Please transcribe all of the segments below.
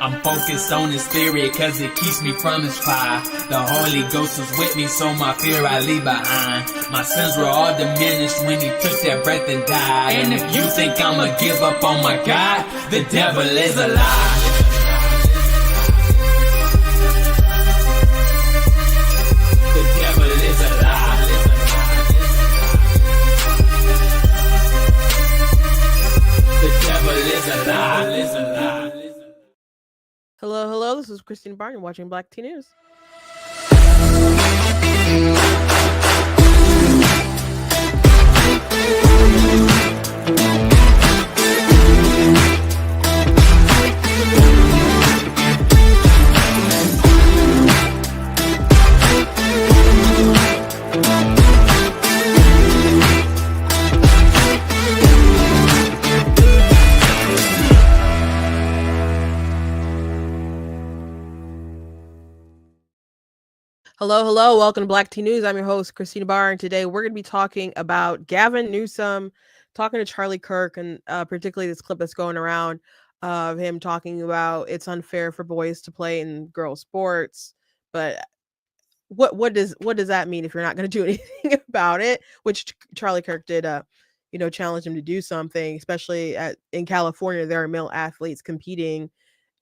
I'm focused on the spirit cause it keeps me from his fire. The Holy Ghost was with me, so my fear I leave behind. My sins were all diminished when he took that breath and died. And if you think I'ma give up on my God, the devil is a lie. The devil is a lie. The devil is a lie. Hello, this is Christine Barr. You're watching Black Tea News. Hello. Welcome to Black Tea News. I'm your host, Christina Barr, and today we're going to be talking about Gavin Newsom talking to Charlie Kirk, and particularly this clip that's going around of him talking about it's unfair for boys to play in girls' sports. But what does that mean if you're not going to do anything about it? Which Charlie Kirk did, challenge him to do something, especially in California. There are male athletes competing,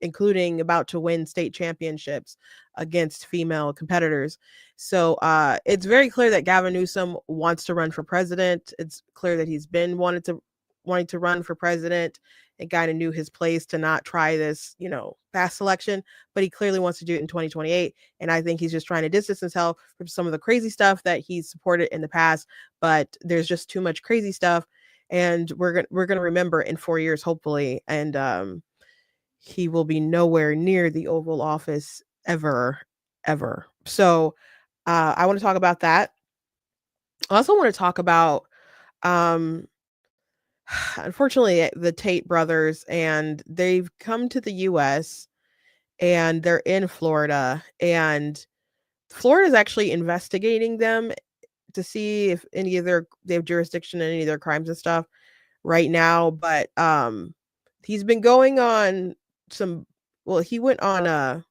including about to win state championships against female competitors. So it's very clear that Gavin Newsom wants to run for president. It's clear that he's been wanting to run for president and kind of knew his place to not try this, past election, but he clearly wants to do it in 2028. And I think he's just trying to distance himself from some of the crazy stuff that he's supported in the past, but there's just too much crazy stuff. And we're going to remember in 4 years, hopefully. And, he will be nowhere near the Oval Office ever. So I want to talk about that. I also want to talk about, unfortunately, the Tate brothers, and they've come to the U.S. and they're in Florida, and Florida is actually investigating them to see if they have jurisdiction in any of their crimes and stuff right now. But he's been going on he went on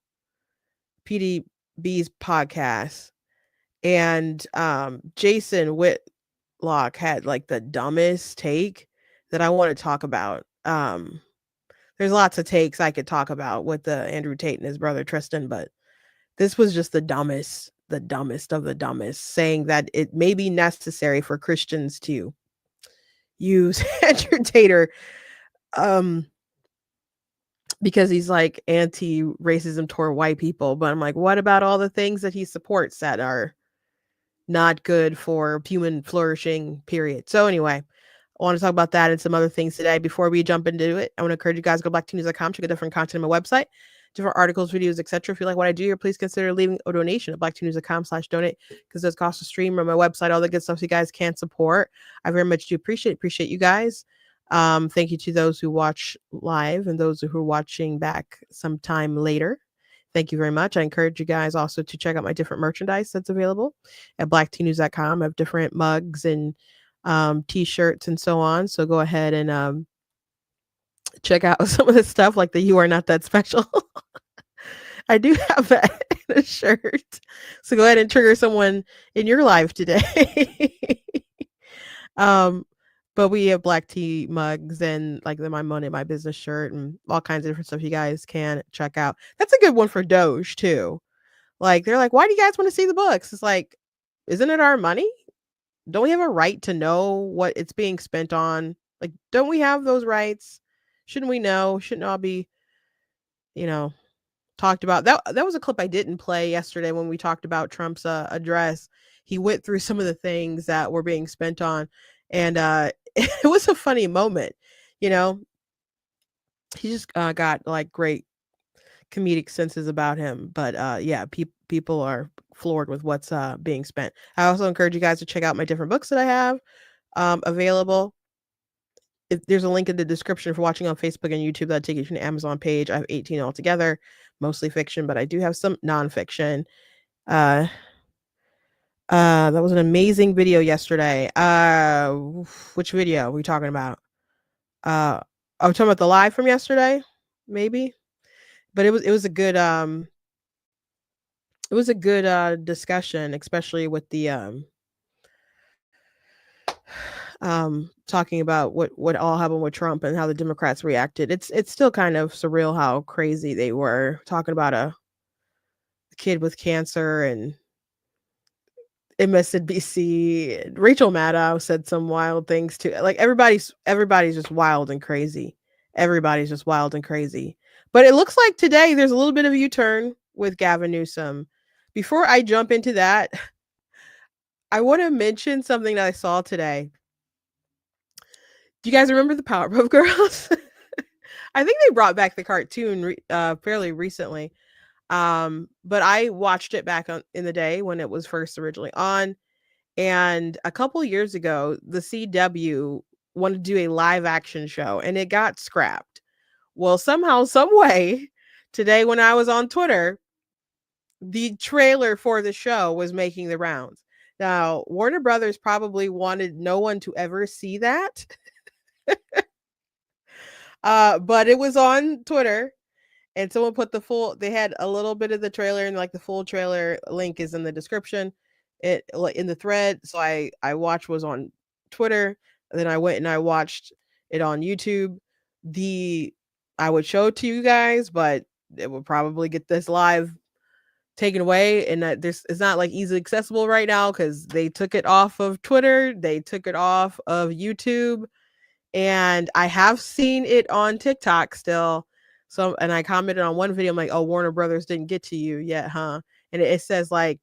PDB's podcast, and Jason Whitlock had like the dumbest take that I want to talk about. There's lots of takes I could talk about with the Andrew Tate and his brother Tristan, but this was just the dumbest of the dumbest, saying that it may be necessary for Christians to use Andrew Tate because he's like anti-racism toward white people. But I'm like, what about all the things that he supports that are not good for human flourishing, period? So anyway, I want to talk about that and some other things today. Before we jump into it, I want to encourage you guys to go blacktnews.com, check out different content on my website, different articles, videos, etc. If you like what I do here, please consider leaving a donation at blacktnews.com/donate, because there's cost of stream on my website, all the good stuff you guys can support. I very much do appreciate you guys. Thank you to those who watch live and those who are watching back sometime later. Thank you very much. I encourage you guys also to check out my different merchandise that's available at blacktnews.com. I have different mugs and t-shirts and so on. So go ahead and check out some of the stuff, like the "You Are Not That Special." I do have that in a shirt. So go ahead and trigger someone in your life today. But we have black tea mugs and like my Money, My Business shirt and all kinds of different stuff you guys can check out. That's a good one for Doge too. Like, they're like, why do you guys want to see the books? It's like, isn't it our money? Don't we have a right to know what it's being spent on? Like, don't we have those rights? Shouldn't we know? Shouldn't all be, talked about? That was a clip I didn't play yesterday when we talked about Trump's address. He went through some of the things that were being spent on, and it was a funny moment. He just got like great comedic senses about him. But people are floored with what's being spent. I also encourage you guys to check out my different books that I have available. If there's a link in the description for watching on Facebook and YouTube, that'll take you to an Amazon page. I have 18 altogether, mostly fiction, but I do have some nonfiction. That was an amazing video yesterday. Which video are we talking about? Are we talking about the live from yesterday? Maybe. but it was a good discussion, especially with the talking about what all happened with Trump and how the Democrats reacted. It's still kind of surreal how crazy they were talking about a kid with cancer and MSNBC. And Rachel Maddow said some wild things too. Like everybody's just wild and crazy. Everybody's just wild and crazy. But it looks like today there's a little bit of a U-turn with Gavin Newsom. Before I jump into that, I want to mention something that I saw today. Do you guys remember the Powerpuff Girls? I think they brought back the cartoon fairly recently. But I watched it back in the day when it was first originally on. And a couple years ago, the CW wanted to do a live action show and it got scrapped. Well, somehow, some way, today when I was on Twitter, the trailer for the show was making the rounds. Now, Warner Brothers probably wanted no one to ever see that. But it was on Twitter and someone put they had a little bit of the trailer and like the full trailer link is in the description. It in the thread. So I watched was on Twitter. And then I went and I watched it on YouTube. I would show it to you guys, but it would probably get this live taken away, and that it's not like easily accessible right now because they took it off of Twitter, they took it off of YouTube, and I have seen it on TikTok still. So, and I commented on one video, I'm like, oh, Warner Brothers didn't get to you yet, huh? And it says like,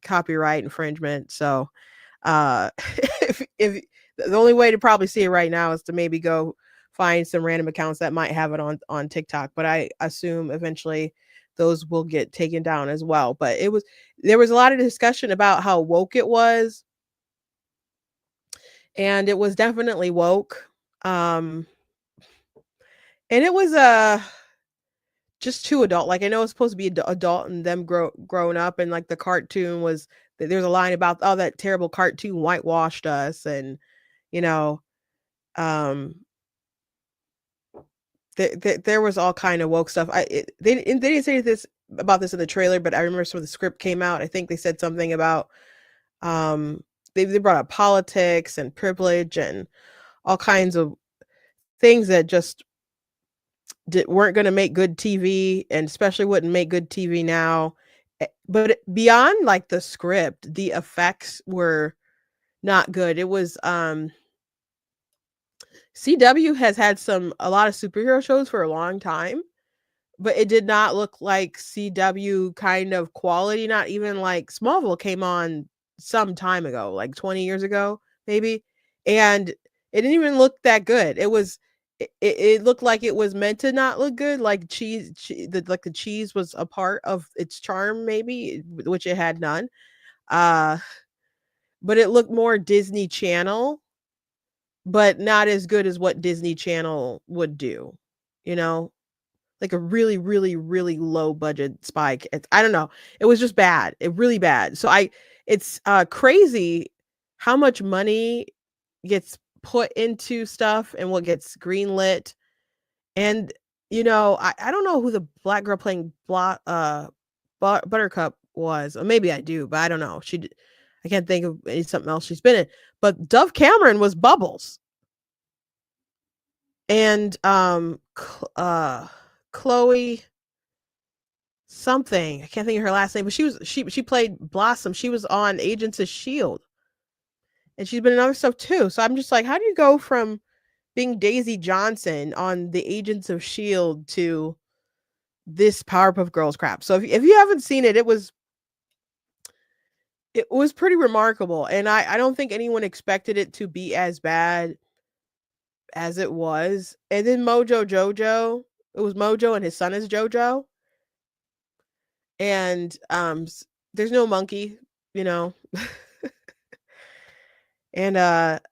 copyright infringement. So, if the only way to probably see it right now is to maybe go find some random accounts that might have it on TikTok, but I assume eventually those will get taken down as well. But there was a lot of discussion about how woke it was, and it was definitely woke. And it was just too adult. Like I know it's supposed to be adult and them growing up, and like the cartoon was. There's a line about that terrible cartoon whitewashed us, and um, there was all kind of woke stuff. They didn't say this about this in the trailer, but I remember some of the script came out. I think they said something about they brought up politics and privilege and all kinds of things that just weren't going to make good TV, and especially wouldn't make good TV now. But beyond like the script, the effects were not good. It was CW has had a lot of superhero shows for a long time, but it did not look like CW kind of quality. Not even like Smallville came on some time ago, like 20 years ago, maybe. And it didn't even look that good. It looked like it was meant to not look good. Like the cheese was a part of its charm, maybe, which it had none. But it looked more Disney Channel, but not as good as what Disney Channel would do, like a really, really, really low budget spike. I don't know. It was just bad. Really bad. So it's crazy how much money gets put into stuff and what gets greenlit. And, I don't know who the black girl playing Buttercup was. Or maybe I do, but I don't know. I can't think of something else she's been in. But Dove Cameron was Bubbles. And Chloe something. I can't think of her last name, but she played Blossom. She was on Agents of S.H.I.E.L.D. And she's been in other stuff too. So I'm just like, how do you go from being Daisy Johnson on the Agents of S.H.I.E.L.D. to this Powerpuff Girls crap? So if you haven't seen it, it was pretty remarkable. And I don't think anyone expected it to be as bad as it was. And then Mojo Jojo, it was Mojo and his son is Jojo. And there's no monkey, and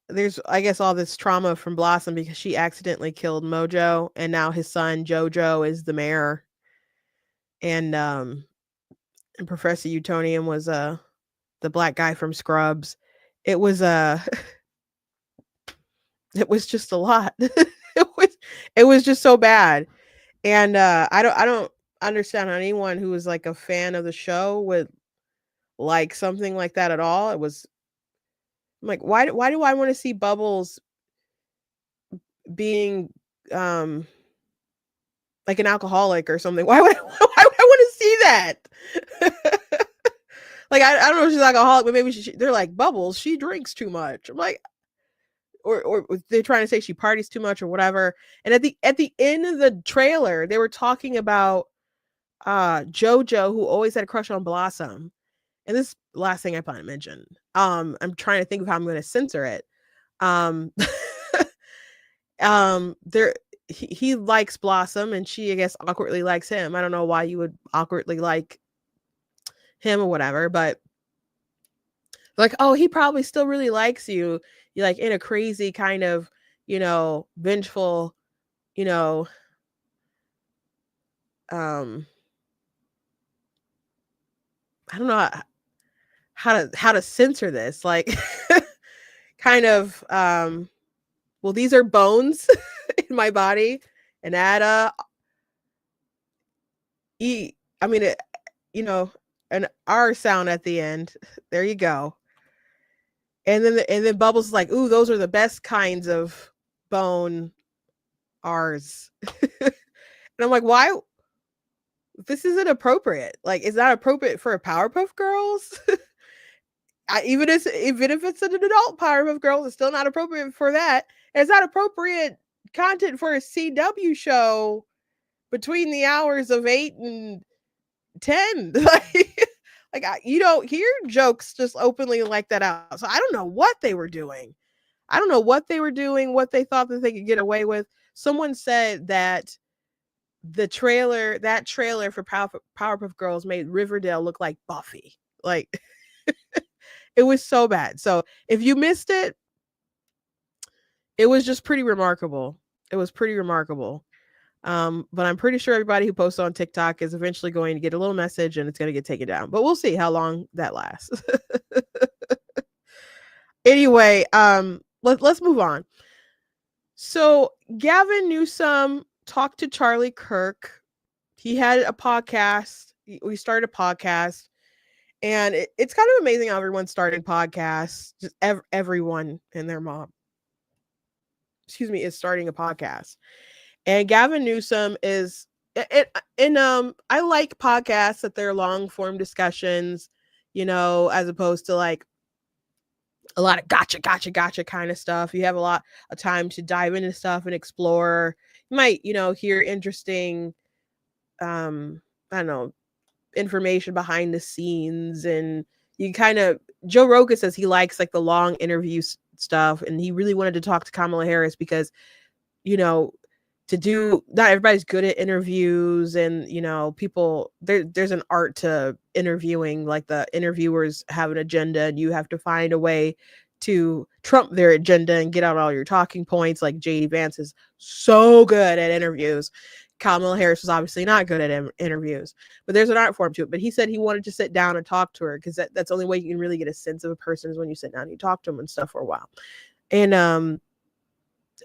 there's, I guess, all this trauma from Blossom because she accidentally killed Mojo, and now his son Jojo is the mayor. And Professor Utonium was the black guy from Scrubs. It was it was just a lot. It was just so bad. And I don't understand how anyone who was like a fan of the show would like something like that at all. It was I'm like, why do I want to see Bubbles being um like an alcoholic or something? Why would I want to see that? Like I don't know if she's an alcoholic, but maybe they're like Bubbles. She drinks too much. I'm like, or they're trying to say she parties too much or whatever. And at the end of the trailer, they were talking about JoJo, who always had a crush on Blossom. And this last thing I plan to mention. I'm trying to think of how I'm going to censor it. Um, there he likes Blossom, and she, I guess, awkwardly likes him. I don't know why you would awkwardly like him or whatever, but like, oh, he probably still really likes you. You like in a crazy kind of, vengeful, you know, um, I don't know how to censor this. Like, kind of, well, these are bones in my body, and add e. I mean, an R sound at the end. There you go. And then Bubbles is like, ooh, those are the best kinds of bone R's. And I'm like, why? This isn't appropriate. Like, it's not appropriate for a Powerpuff Girls. Even if it's an adult Powerpuff Girls, it's still not appropriate for that. And it's not appropriate content for a CW show between the hours of 8 and 10. Like you don't hear jokes just openly like that out. So I don't know what they were doing. I don't know what they were doing, what they thought that they could get away with. Someone said that that trailer for Powerpuff Girls made Riverdale look like Buffy. Like it was so bad. So if you missed it, it was just pretty remarkable. It was pretty remarkable. But I'm pretty sure everybody who posts on TikTok is eventually going to get a little message and it's going to get taken down. But we'll see how long that lasts. Anyway, let's move on. So Gavin Newsom talked to Charlie Kirk. He had a podcast. We started a podcast, and it's kind of amazing how everyone's starting podcasts. Just everyone and their mom, is starting a podcast. And Gavin Newsom is I like podcasts that they're long form discussions, as opposed to like a lot of gotcha kind of stuff. You have a lot of time to dive into stuff and explore. You might, hear interesting, I don't know, information behind the scenes. And you Joe Rogan says he likes like the long interview stuff. And he really wanted to talk to Kamala Harris because, not everybody's good at interviews, and people there's an art to interviewing. Like the interviewers have an agenda and you have to find a way to trump their agenda and get out all your talking points. Like JD Vance is so good at interviews. Kamala Harris was obviously not good at interviews, but there's an art form to it. But he said he wanted to sit down and talk to her because that's the only way you can really get a sense of a person is when you sit down and you talk to them and stuff for a while. And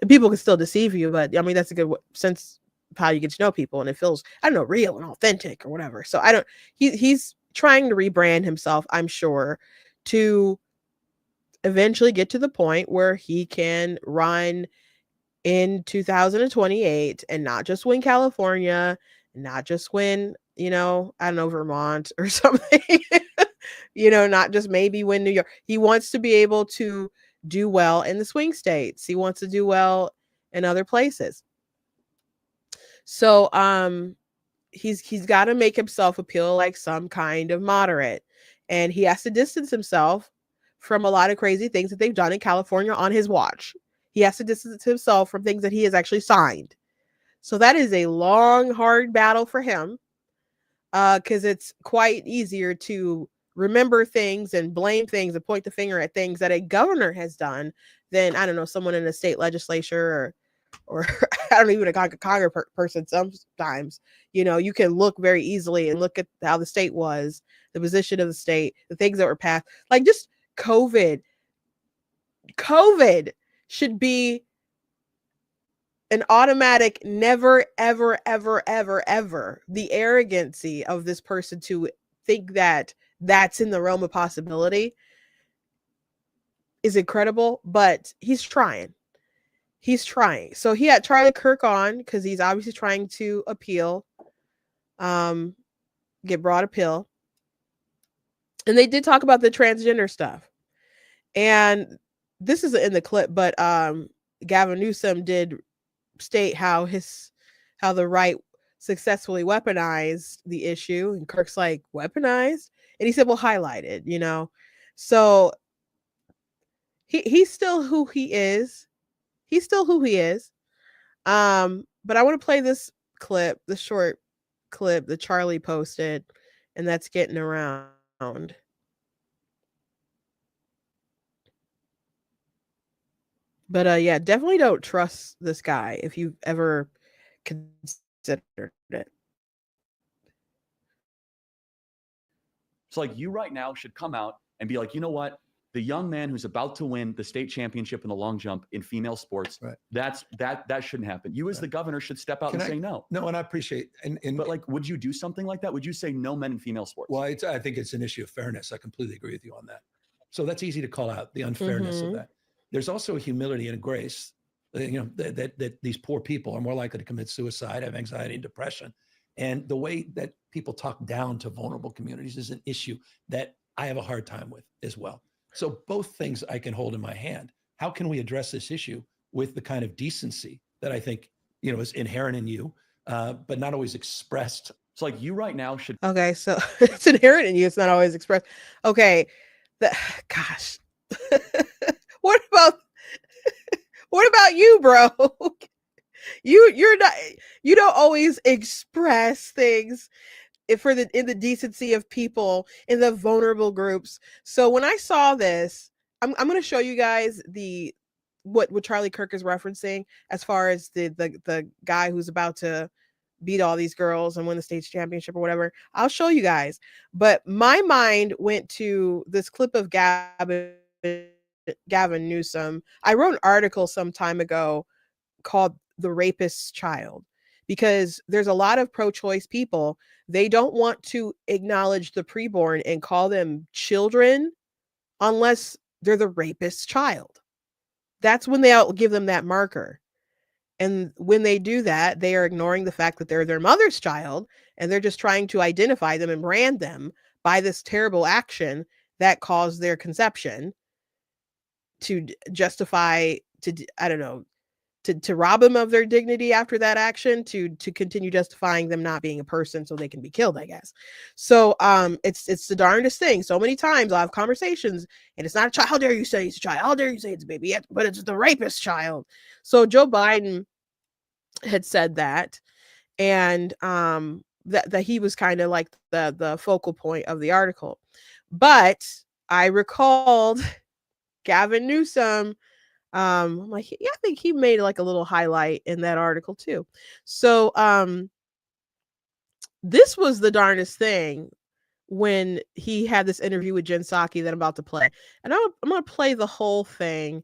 people can still deceive you, but I mean, that's a good sense of how you get to know people. And it feels, I don't know, real and authentic or whatever. So he's trying to rebrand himself, I'm sure, to eventually get to the point where he can run in 2028 and not just win California, not just win, I don't know, Vermont or something, not just maybe win New York. He wants to be able to do well in the swing states. He wants to do well in other places. So he's got to make himself appeal like some kind of moderate, and he has to distance himself from a lot of crazy things that they've done in California on his watch. He has to distance himself from things that he has actually signed. So that is a long, hard battle for him, because it's quite easier to remember things and blame things and point the finger at things that a governor has done than, I don't know, someone in the state legislature or I don't even a Congress person. Sometimes, you can look very easily and look at how the state was, the position of the state, the things that were passed, like just COVID should be an automatic never, ever, ever, ever, ever. The arrogancy of this person to think that that's in the realm of possibility is incredible, but he's trying. He's trying. So he had Charlie Kirk on because he's obviously trying to appeal, get broad appeal. And they did talk about the transgender stuff. And this is in the clip, but Gavin Newsom did state how the right successfully weaponized the issue, and Kirk's like, weaponized? And he said, well, highlighted, you know. So he's still who he is. He's still who he is. But I want to play this clip, the short clip that Charlie posted, and that's getting around. But yeah, definitely don't trust this guy if you've ever considered it. It's like you right now should come out and be like, you know what? The young man who's about to win the state championship in the long jump in female sports, right. that shouldn't happen. You as the governor should step out say no. No, and I appreciate but like, would you do something like that? Would you say no men in female sports? Well, I think it's an issue of fairness. I completely agree with you on that. So that's easy to call out, the unfairness of that. There's also a humility and a grace, you know, that these poor people are more likely to commit suicide, have anxiety and depression. And the way that people talk down to vulnerable communities is an issue that I have a hard time with as well. So both things I can hold in my hand. How can we address this issue with the kind of decency that I think, you know, is inherent in you, but not always expressed? It's like you right now should. Okay, so it's inherent in you. It's not always expressed. Okay, gosh, what about you, bro? You don't always express things in the decency of people in the vulnerable groups. So when I saw this, I'm going to show you guys what Charlie Kirk is referencing as far as the guy who's about to beat all these girls and win the state championship or whatever. I'll show you guys. But my mind went to this clip of Gavin Newsom. I wrote an article some time ago called The Rapist's Child, because there's a lot of pro-choice people. They don't want to acknowledge the preborn and call them children unless they're the rapist's child. That's when they'll give them that marker. And when they do that, they are ignoring the fact that they're their mother's child, and they're just trying to identify them and brand them by this terrible action that caused their conception to justify, to rob them of their dignity after that action, to continue justifying them not being a person so they can be killed, I guess. So it's the darndest thing. So many times I'll have conversations and it's not a child. How dare you say it's a child? How dare you say it's a baby? But it's the rapist child. So Joe Biden had said that, and that he was kind of like the focal point of the article. But I recalled Gavin Newsom. I'm like, yeah, I think he made like a little highlight in that article too. So this was the darndest thing when he had this interview with Jen Psaki that I'm about to play. And I'm going to play the whole thing.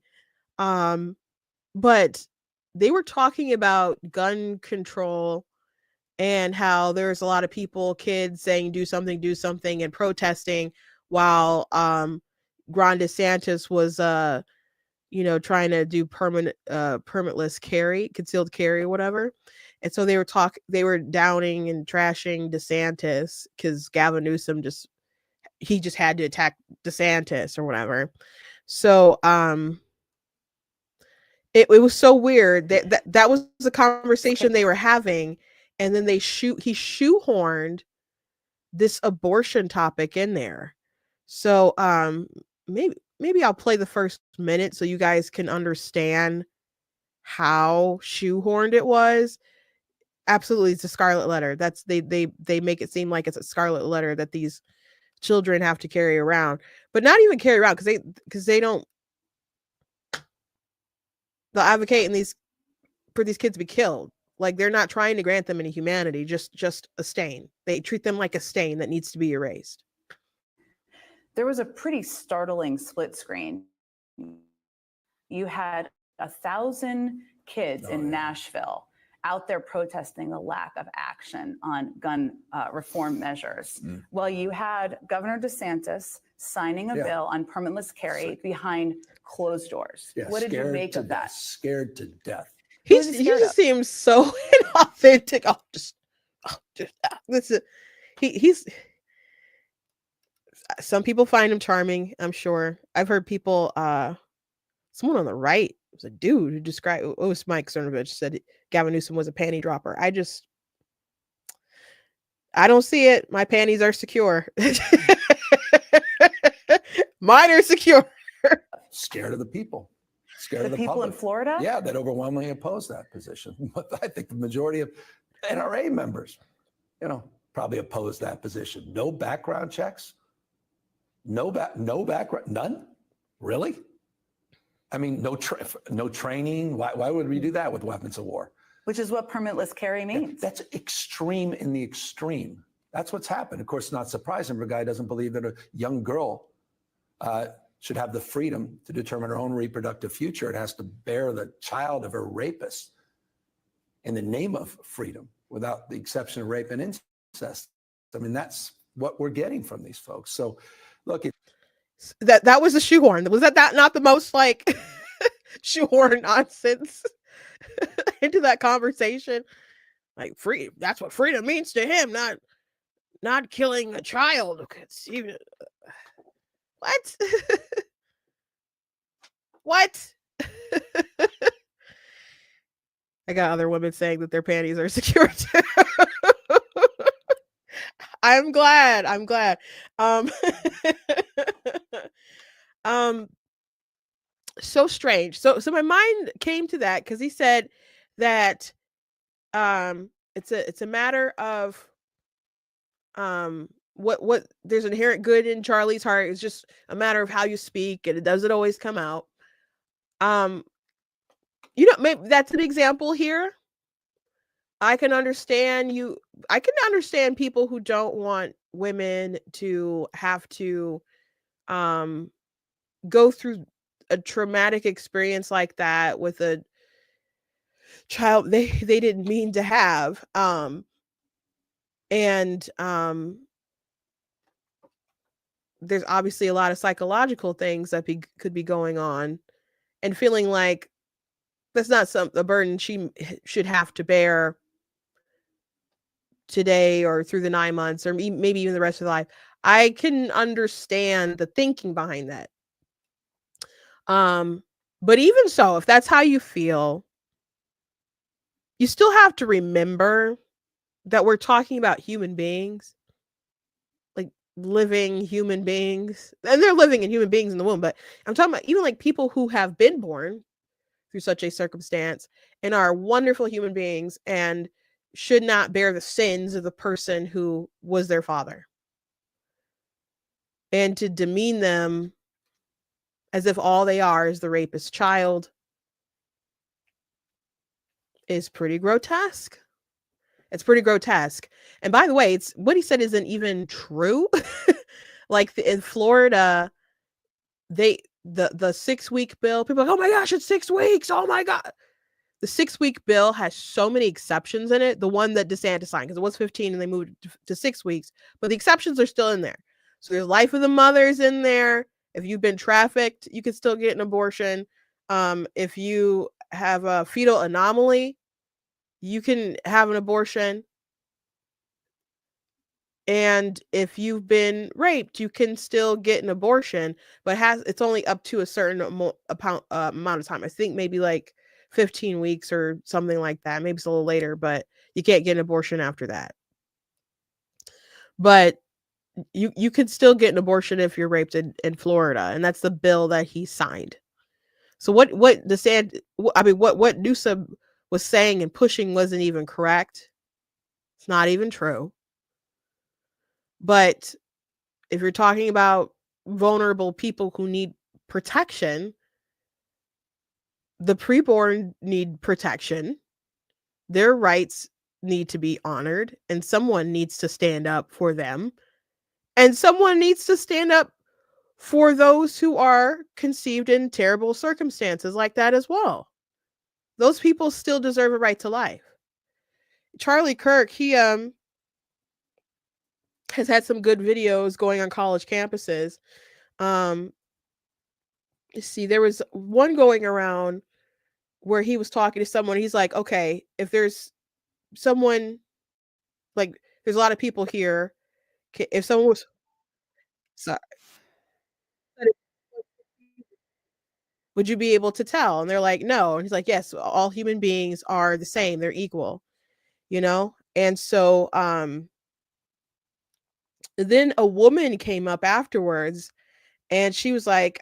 But they were talking about gun control and how there's a lot of people, kids saying do something and protesting, while Ron DeSantis was trying to do permitless carry, concealed carry or whatever. And so they were downing and trashing DeSantis because Gavin Newsom just had to attack DeSantis or whatever. So it was so weird that was the conversation they were having, and then he shoehorned this abortion topic in there. So maybe I'll play the first minute so you guys can understand how shoehorned it was. Absolutely, it's a scarlet letter. That's they make it seem like it's a scarlet letter that these children have to carry around, but not even carry around because they don't. They'll advocate for these kids to be killed. Like, they're not trying to grant them any humanity, just a stain. They treat them like a stain that needs to be erased. There was a pretty startling split screen. You had 1,000 kids in Nashville out there protesting the lack of action on gun reform measures. Well, you had Governor DeSantis signing a bill on permitless carry behind closed doors. What did you make of that? Scared to death. He just seems so inauthentic. He's some people find him charming, I'm sure. I've heard people, someone on the right, it was a dude who described, it was Mike Cernovich, said Gavin Newsom was a panty dropper. I don't see it. My panties are secure. Mine are secure. Scared of the people. Scared The of the people public. in Florida? Yeah, that overwhelmingly oppose that position. But I think the majority of NRA members, probably oppose that position. No background checks. No background, none? Really? I mean, no training. Why would we do that with weapons of war? Which is what permitless carry means. That's extreme in the extreme. That's what's happened. Of course, not surprising. The guy doesn't believe that a young girl should have the freedom to determine her own reproductive future. It has to bear the child of her rapist in the name of freedom, without the exception of rape and incest. I mean, that's what we're getting from these folks. So, look, that was a shoehorn. Was that not the most like shoehorn nonsense into that conversation? Like that's what freedom means to him, not killing a child. What? What? I got other women saying that their panties are secure too. I'm glad. So strange. So my mind came to that because he said that it's a matter of what there's inherent good in Charlie's heart. It's just a matter of how you speak, and it doesn't always come out. Maybe that's an example here. I can understand people who don't want women to have to go through a traumatic experience like that with a child they didn't mean to have. There's obviously a lot of psychological things that could be going on, and feeling like that's not a burden she should have to bear today or through the 9 months or maybe even the rest of life. I can understand the thinking behind that. But even so, if that's how you feel, you still have to remember that we're talking about human beings, like living human beings, and they're living in human beings in the womb. But I'm talking about even like people who have been born through such a circumstance and are wonderful human beings and should not bear the sins of the person who was their father. And to demean them as if all they are is the rapist's child is pretty grotesque. It's pretty grotesque. And by the way, it's what he said isn't even true. Like in Florida, the 6-week bill, people are like, oh my gosh, it's 6 weeks. Oh my God. The 6-week bill has so many exceptions in it. The one that DeSantis signed, because it was 15 and they moved to 6 weeks, but the exceptions are still in there. So there's life of the mothers in there. If you've been trafficked, you can still get an abortion. If you have a fetal anomaly, you can have an abortion. And if you've been raped, you can still get an abortion, but it's only up to a certain amount of time. I think maybe like 15 weeks or something like that. Maybe it's a little later, but you can't get an abortion after that. But you could still get an abortion if you're raped in Florida, and that's the bill that he signed. So what Newsom was saying and pushing wasn't even correct. It's not even true. But if you're talking about vulnerable people who need protection, the preborn need protection. Their rights need to be honored, and someone needs to stand up for them. And someone needs to stand up for those who are conceived in terrible circumstances like that as well. those people still deserve a right to life. Charlie Kirk, he has had some good videos going on college campuses. See, there was one going around where he was talking to someone. He's like, okay, if there's someone, like, there's a lot of people here. If someone was, sorry, would you be able to tell? And they're like, no. And he's like, yes, all human beings are the same. They're equal, you know? And so, then a woman came up afterwards and she's like,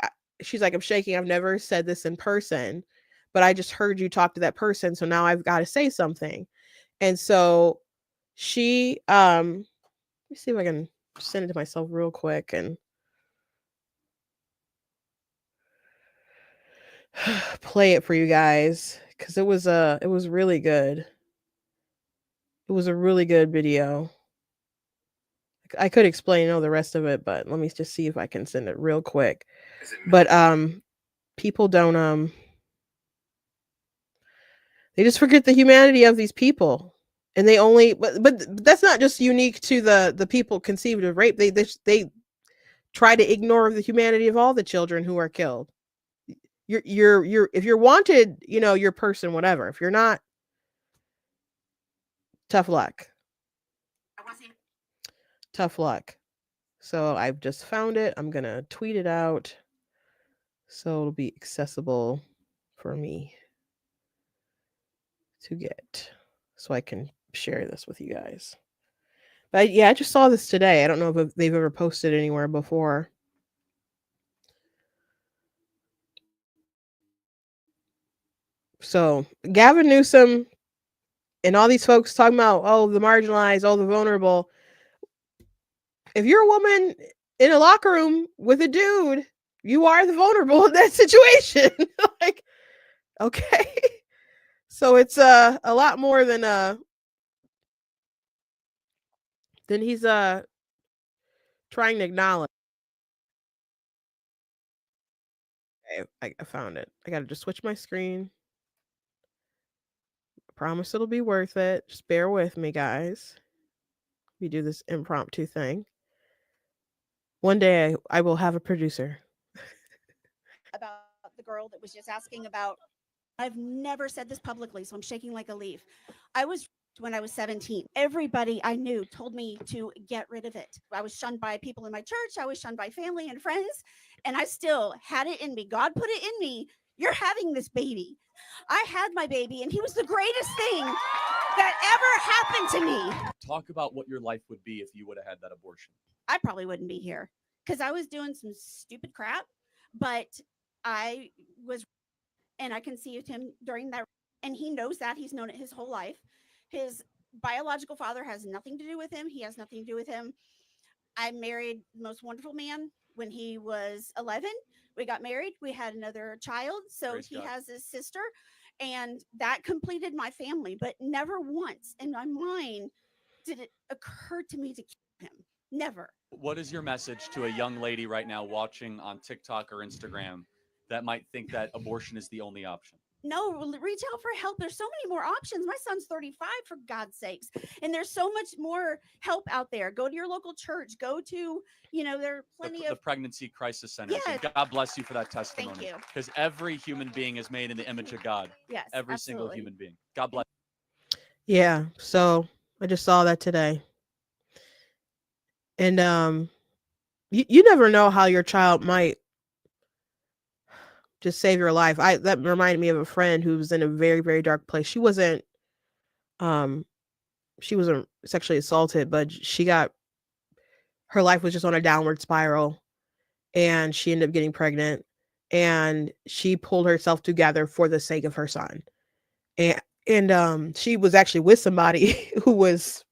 I'm shaking. I've never said this in person, but I just heard you talk to that person. So now I've got to say something. And so she, let me see if I can send it to myself real quick and play it for you guys. Cause it was really good. It was a really good video. I could explain the rest of it, but let me just see if I can send it real quick. But people don't they just forget the humanity of these people. And they only but that's not just unique to the people conceived of rape. They try to ignore the humanity of all the children who are killed. You're if you're wanted, you're a person, whatever. If you're not, tough luck. Tough luck. So I've just found it. I'm gonna tweet it out so it'll be accessible for me to get, so I can share this with you guys. But yeah, I just saw this today. I don't know if they've ever posted anywhere before. So Gavin Newsom and all these folks talking about, the marginalized, the vulnerable. If you're a woman in a locker room with a dude, you are the vulnerable in that situation. Like, okay. So it's a lot more than he's trying to acknowledge. Okay, I found it. I gotta just switch my screen. I promise it'll be worth it. Just bear with me, guys. We do this impromptu thing. One day I will have a producer. About the girl that was just asking about, I've never said this publicly, so I'm shaking like a leaf. I was when I was 17. Everybody I knew told me to get rid of it. I was shunned by people in my church. I was shunned by family and friends, and I still had it in me. God put it in me. You're having this baby. I had my baby, and he was the greatest thing that ever happened to me. Talk about what your life would be if you would have had that abortion. I probably wouldn't be here because I was doing some stupid crap, but I was, and I conceived him during that, and he knows that. He's known it his whole life. His biological father has nothing to do with him. He has nothing to do with him. I married the most wonderful man when he was 11. We got married. We had another child. So Praise God. Has his sister, and that completed my family. But never once in my mind did it occur to me to kill him. Never. What is your message to a young lady right now watching on TikTok or Instagram that might think that abortion is the only option? No, reach out for help. There's so many more options. My son's 35, for God's sakes. And there's so much more help out there. Go to your local church. Go to, there are plenty of... The pregnancy crisis centers. Yes. And God bless you for that testimony. Thank you. Because every human being is made in the image of God. Yes, every absolutely. Single human being. God bless. Yeah, so I just saw that today. And you never know how your child might just save your life. That reminded me of a friend who was in a very, very dark place. She wasn't sexually assaulted, but her life was just on a downward spiral, and she ended up getting pregnant, and she pulled herself together for the sake of her son. And she was actually with somebody who was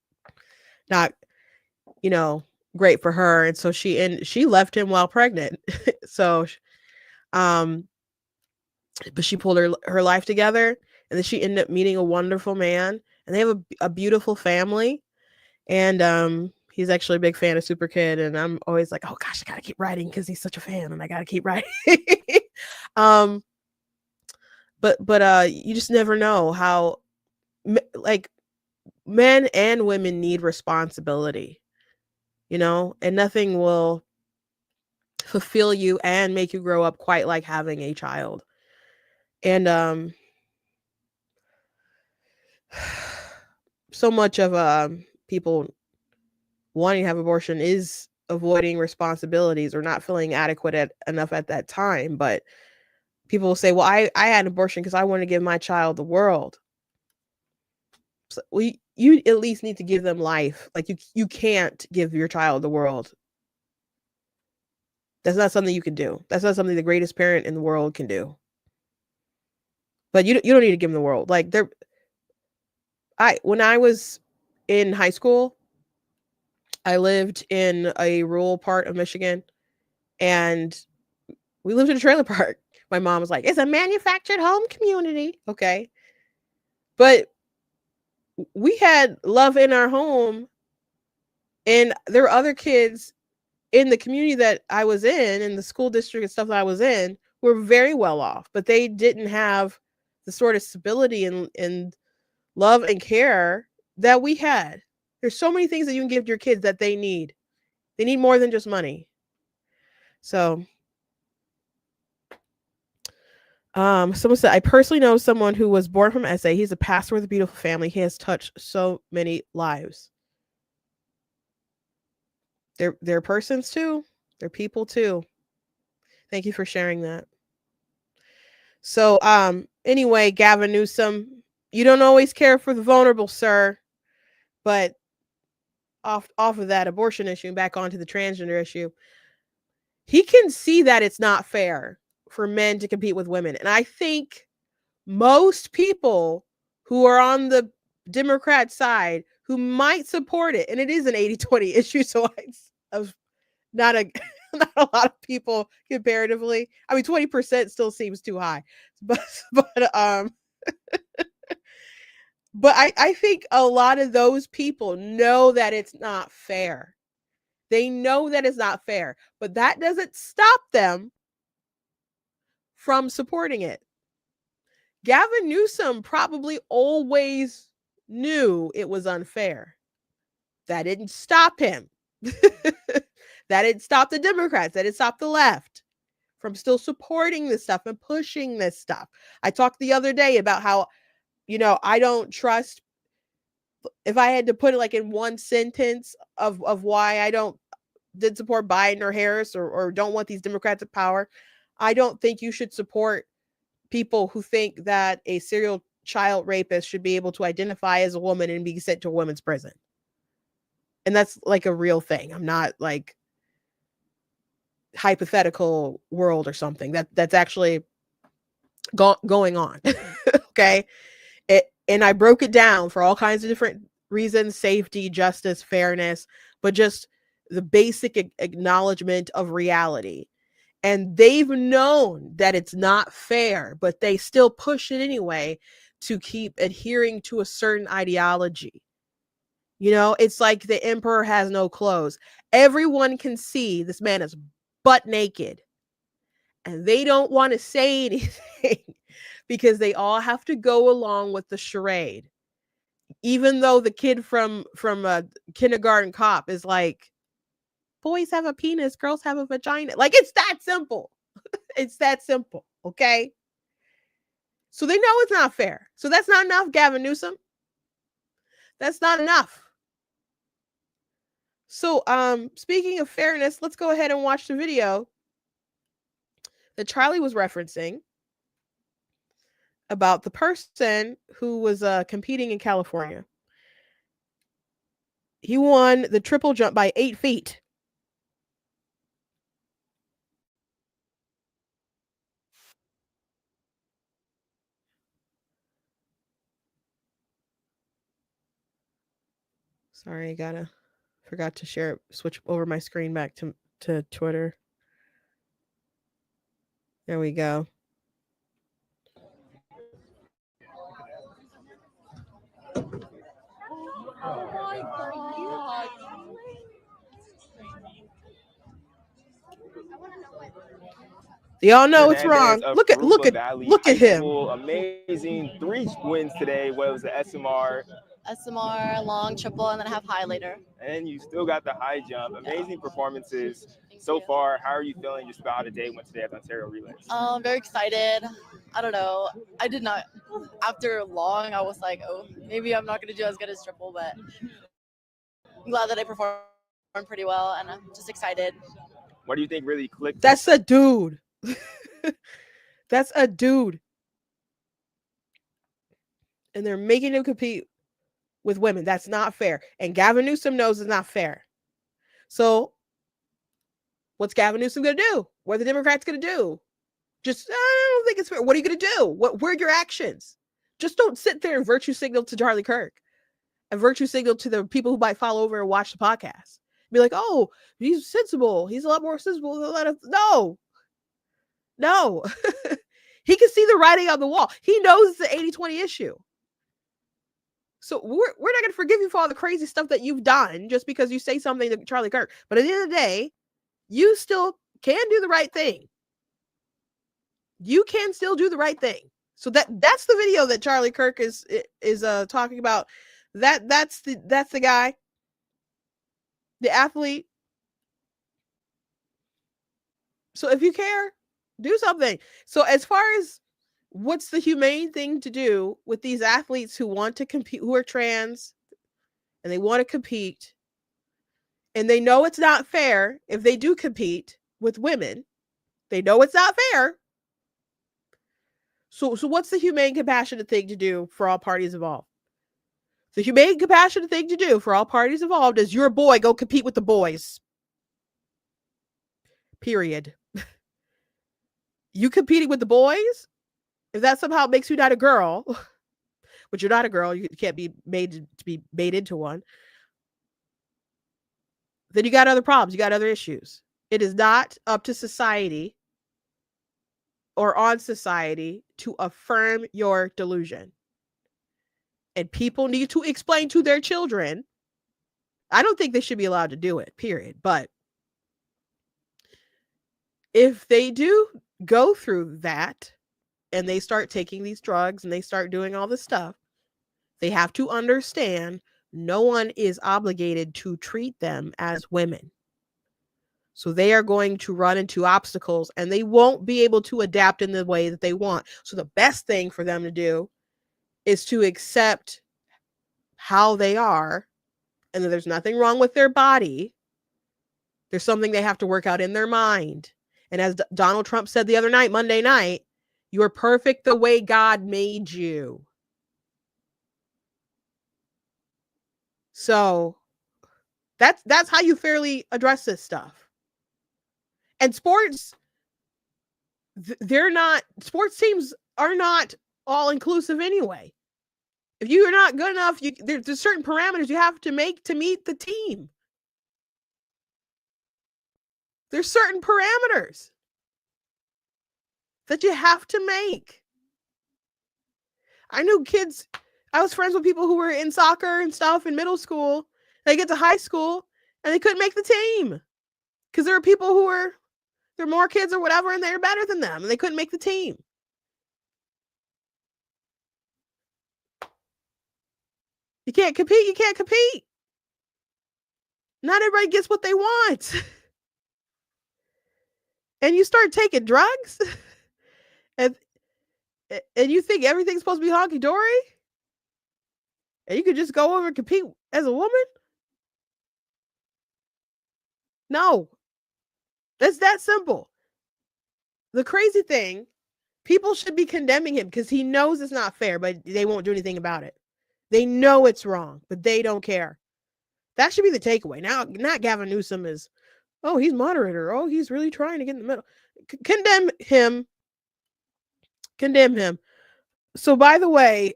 not, great for her. And so she left him while pregnant. So, but she pulled her life together, and then she ended up meeting a wonderful man, and they have a beautiful family. And he's actually a big fan of Super Kid, and I'm always like, oh gosh, I gotta keep writing because he's such a fan, and I gotta keep writing. but you just never know how like men and women need responsibility, and nothing will fulfill you and make you grow up quite like having a child. And so much of people wanting to have abortion is avoiding responsibilities or not feeling adequate enough at that time. But people will say, well, I had an abortion because I want to give my child the world. So you at least need to give them life. Like you can't give your child the world. That's not something you can do. That's not something the greatest parent in the world can do. But you don't need to give them the world. Like when I was in high school, I lived in a rural part of Michigan, and we lived in a trailer park. My mom was like, it's a manufactured home community. Okay. But we had love in our home, and there were other kids in the community that I was in the school district and stuff that I was in, were very well off, but they didn't have the sort of stability and love and care that we had. There's so many things that you can give to your kids that they need. They need more than just money. So, someone said, I personally know someone who was born from SA. He's a pastor with a beautiful family. He has touched so many lives. They're persons too. They're people too. Thank you for sharing that. So, anyway, Gavin Newsom, you don't always care for the vulnerable, sir. But off of that abortion issue and back onto the transgender issue, he can see that it's not fair for men to compete with women. And I think most people who are on the Democrat side who might support it, and it is an 80-20 issue, so it's not a lot of people comparatively. I mean, 20% still seems too high, but I think a lot of those people know that it's not fair. They know that it's not fair, but that doesn't stop them from supporting it. Gavin Newsom probably always knew it was unfair. That didn't stop him. That didn't stop the Democrats. That didn't stop the left from still supporting this stuff and pushing this stuff. I talked the other day about how, I don't trust, if I had to put it like in one sentence of why I didn't support Biden or Harris or don't want these Democrats in power, I don't think you should support people who think that a serial child rapist should be able to identify as a woman and be sent to a women's prison. And that's like a real thing. I'm not like hypothetical world or something that's actually going on. Okay. And I broke it down for all kinds of different reasons: safety, justice, fairness, but just the basic acknowledgement of reality. And they've known that it's not fair, but they still push it anyway to keep adhering to a certain ideology. It's like the emperor has no clothes. Everyone can see this man is butt naked, and they don't want to say anything because they all have to go along with the charade. Even though the kid from Kindergarten Cop is like, boys have a penis, girls have a vagina. Like, it's that simple. It's that simple. Okay. So they know it's not fair. So that's not enough, Gavin Newsom. That's not enough. So, speaking of fairness, let's go ahead and watch the video that Charlie was referencing about the person who was competing in California. He won the triple jump by 8 feet. Sorry, forgot to switch over my screen back to Twitter. There we go. Oh my God. They all know it's Hernandez wrong. of Look Karupa Valley at High him. School. Amazing 3 wins today. What was the SMR? SMR, long, triple, and then I have high later. And you still got the high jump. Amazing performances Thank so you. far. How are you feeling just about how the day went today at the Ontario Relays? Very excited. I don't know. I did not, after long, I was like, oh, maybe I'm not going to do as good as triple, but I'm glad that I performed pretty well, and I'm just excited. What do you think really clicked? That's a dude. That's a dude. And they're making him compete with women. That's not fair. And Gavin Newsom knows it's not fair. So what's Gavin Newsom going to do? What are the Democrats going to do? Just, I don't think it's fair. What are you going to do? Where are your actions? Just don't sit there and virtue signal to Charlie Kirk and virtue signal to the people who might follow over and watch the podcast. Be like, oh, he's sensible. He's a lot more sensible than a lot of, no. He can see the writing on the wall. He knows it's the 80-20 issue. So we're not going to forgive you for all the crazy stuff that you've done just because you say something to Charlie Kirk. But at the end of the day, you still can do the right thing. You can still do the right thing. So that's the video that Charlie Kirk is talking about. That's the guy, the athlete. So if you care, do something. So as far as what's the humane thing to do with these athletes who want to compete, who are trans, and they want to compete, and they know it's not fair if they do compete with women. They know it's not fair. So what's the humane, compassionate thing to do for all parties involved? The humane, compassionate thing to do for all parties involved is your boy go compete with the boys. Period. You competing with the boys? If that somehow makes you not a girl, but you're not a girl, you can't be made to be made into one, then you got other problems. You got other issues. It is not up to society or on society to affirm your delusion. And people need to explain to their children. I don't think they should be allowed to do it, period. But if they do go through that and they start taking these drugs and they start doing all this stuff, they have to understand no one is obligated to treat them as women. So they are going to run into obstacles and they won't be able to adapt in the way that they want. So the best thing for them to do is to accept how they are and that there's nothing wrong with their body. There's something they have to work out in their mind. And as Donald Trump said the other night, Monday night, you are perfect the way God made you. So that's how you fairly address this stuff. And sports, sports teams are not all inclusive anyway. If you are not good enough, there's certain parameters you have to make to meet the team. There's certain parameters that you have to make. I knew kids, I was friends with people who were in soccer and stuff in middle school. They get to high school and they couldn't make the team because there were people who were, there were more kids or whatever, and they were better than them and they couldn't make the team. You can't compete. You can't compete. Not everybody gets what they want. And you start taking drugs and you think everything's supposed to be honky-dory? And you could just go over and compete as a woman? No. It's that simple. The crazy thing, people should be condemning him because he knows it's not fair, but they won't do anything about it. They know it's wrong, but they don't care. That should be the takeaway. Now, not Gavin Newsom is, oh, he's moderator. Oh, he's really trying to get in the middle. Condemn him. Condemn him. So, by the way,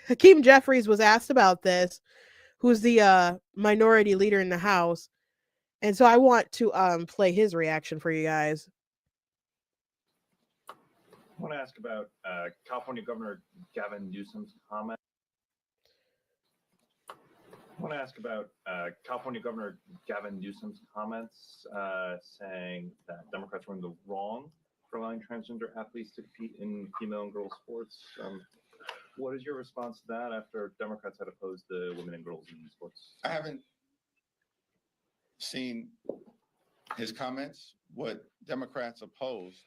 Hakeem Jeffries was asked about this, who's the minority leader in the House. And so I want to play his reaction for you guys. I want to ask about California Governor Gavin Newsom's comment. Saying that Democrats were in the wrong for allowing transgender athletes to compete in female and girls sports. What is your response to that after Democrats had opposed the women and girls in sports? I haven't seen his comments. What Democrats opposed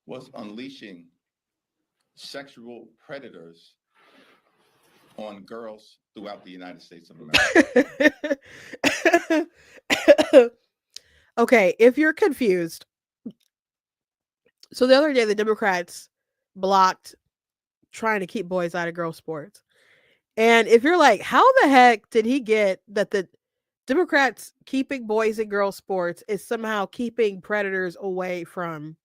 was unleashing sexual predators on girls throughout the United States of America. Okay, if you're confused, so the other day the Democrats blocked trying to keep boys out of girls sports. And if you're like, how the heck did he get that the Democrats keeping boys in girls sports is somehow keeping predators away from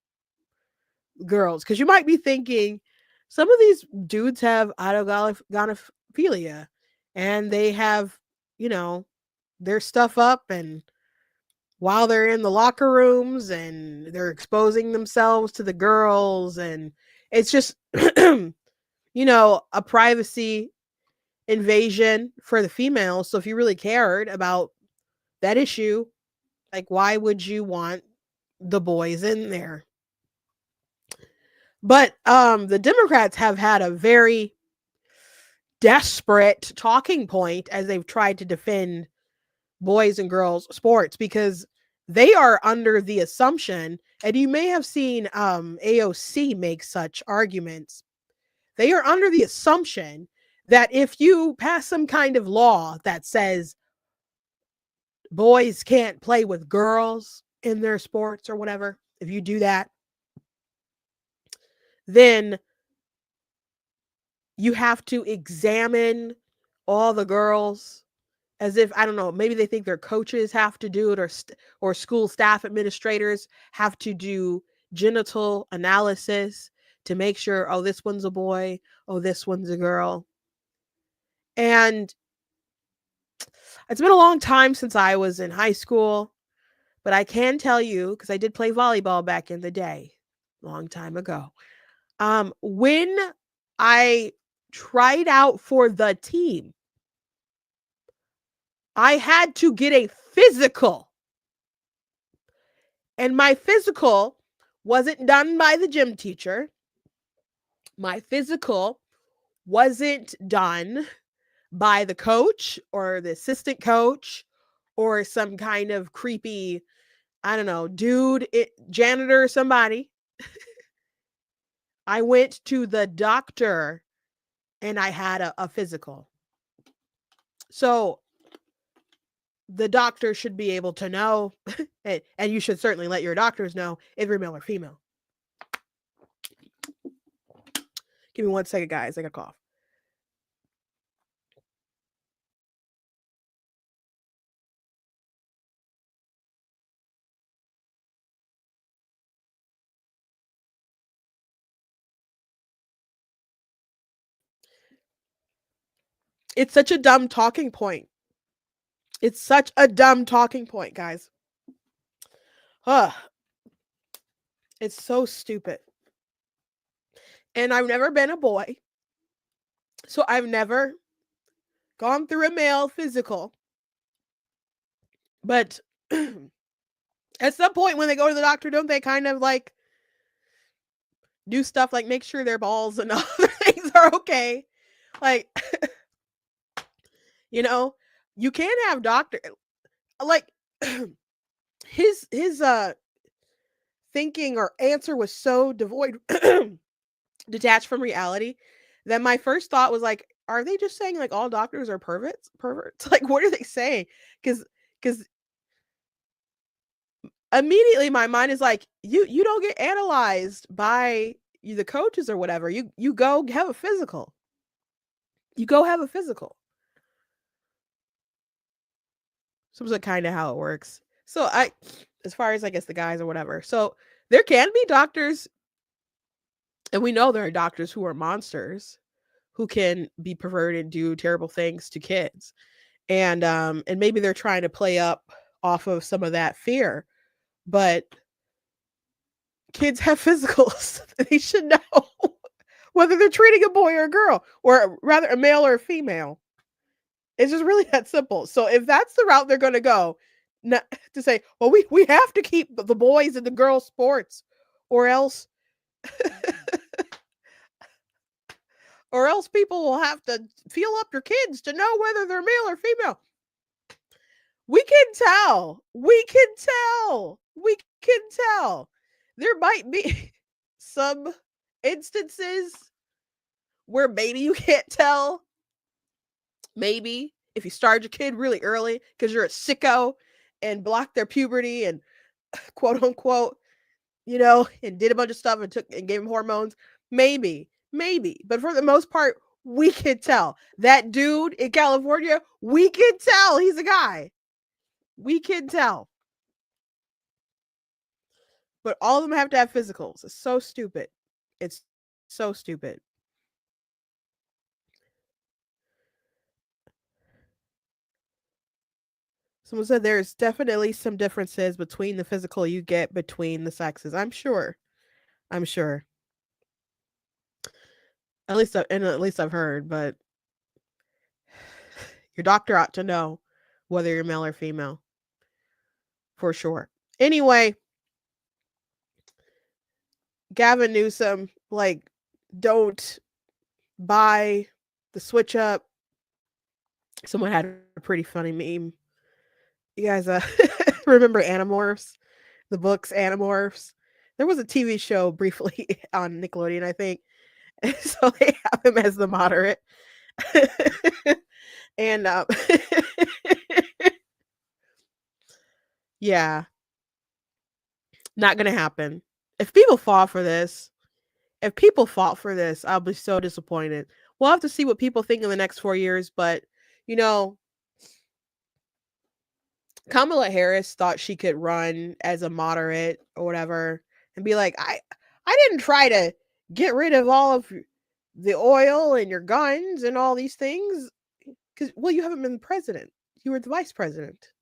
girls? Because you might be thinking some of these dudes have autogonophilia and they have, you know, their stuff up, and while they're in the locker rooms and they're exposing themselves to the girls, and it's just you know, a privacy invasion for the females. So if you really cared about that issue, like, why would you want the boys in there? But the Democrats have had a very desperate talking point as they've tried to defend boys and girls sports, because they are under the assumption, and you may have seen AOC make such arguments, they are under the assumption that if you pass some kind of law that says boys can't play with girls in their sports or whatever, if you do that, then you have to examine all the girls as if, I don't know, maybe they think their coaches have to do it, or school staff administrators have to do genital analysis to make sure, oh, this one's a boy, oh, this one's a girl. And it's been a long time since I was in high school, but I can tell you, because I did play volleyball back in the day, long time ago. When I tried out for the team, I had to get a physical. And my physical wasn't done by the gym teacher. My physical wasn't done by the coach or the assistant coach or some kind of creepy, I don't know, dude, janitor or somebody. I went to the doctor and I had a physical. So the doctor should be able to know, and you should certainly let your doctors know if you're male or female. Give me 1 second, guys. I got a cough. It's such a dumb talking point. It's such a dumb talking point, guys. It's so stupid. And I've never been a boy, so I've never gone through a male physical. But at some point when they go to the doctor, don't they kind of like do stuff like make sure their balls and other things are okay? Like, you know, you can't have doctor, like, his thinking or answer was so devoid, detached from reality, that my first thought was like, are they just saying like all doctors are perverts? Like, what are they saying? Because immediately my mind is like, you don't get analyzed by the coaches or whatever. You go have a physical. You go have a physical. So it's kind of how it works. So as far as I guess the guys or whatever. So there can be doctors, and we know there are doctors who are monsters, who can be perverted, do terrible things to kids. And maybe they're trying to play up off of some of that fear. But kids have physicals. They should know whether they're treating a boy or a girl, or rather a male or a female. It's just really that simple. So if that's the route they're going to go, to say, well, we have to keep the boys and the girls sports, or else people will have to feel up your kids to know whether they're male or female. We can tell. We can tell. We can tell. There might be some instances where maybe you can't tell. Maybe if you start your kid really early because you're a sicko and blocked their puberty and quote unquote, and did a bunch of stuff and gave them hormones. Maybe. But for the most part, we can tell. That dude in California, we can tell he's a guy. We can tell. But all of them have to have physicals. It's so stupid. It's so stupid. Someone said there's definitely some differences between the physical you get between the sexes. I'm sure. At least I've heard, but your doctor ought to know whether you're male or female. For sure. Anyway, Gavin Newsom, don't buy the switch up. Someone had a pretty funny meme. You guys remember Animorphs? The books Animorphs? There was a TV show briefly on Nickelodeon, I think. And so they have him as the moderate. And yeah. Not going to happen. If people fought for this, I'll be so disappointed. We'll have to see what people think in the next 4 years, but Kamala Harris thought she could run as a moderate or whatever and be like, I didn't try to get rid of all of the oil and your guns and all these things because, well, you haven't been president. You were the vice president.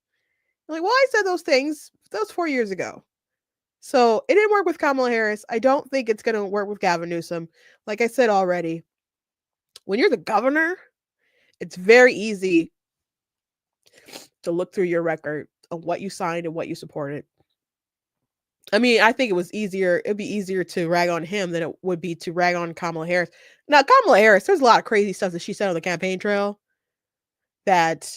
Like, well, I said those things. That was 4 years ago. So it didn't work with Kamala Harris. I don't think it's going to work with Gavin Newsom. Like I said already, when you're the governor, it's very easy to look through your record of what you signed and what you supported. I mean, I think it'd be easier to rag on him than it would be to rag on Kamala Harris. Now, Kamala Harris, there's a lot of crazy stuff that she said on the campaign trail that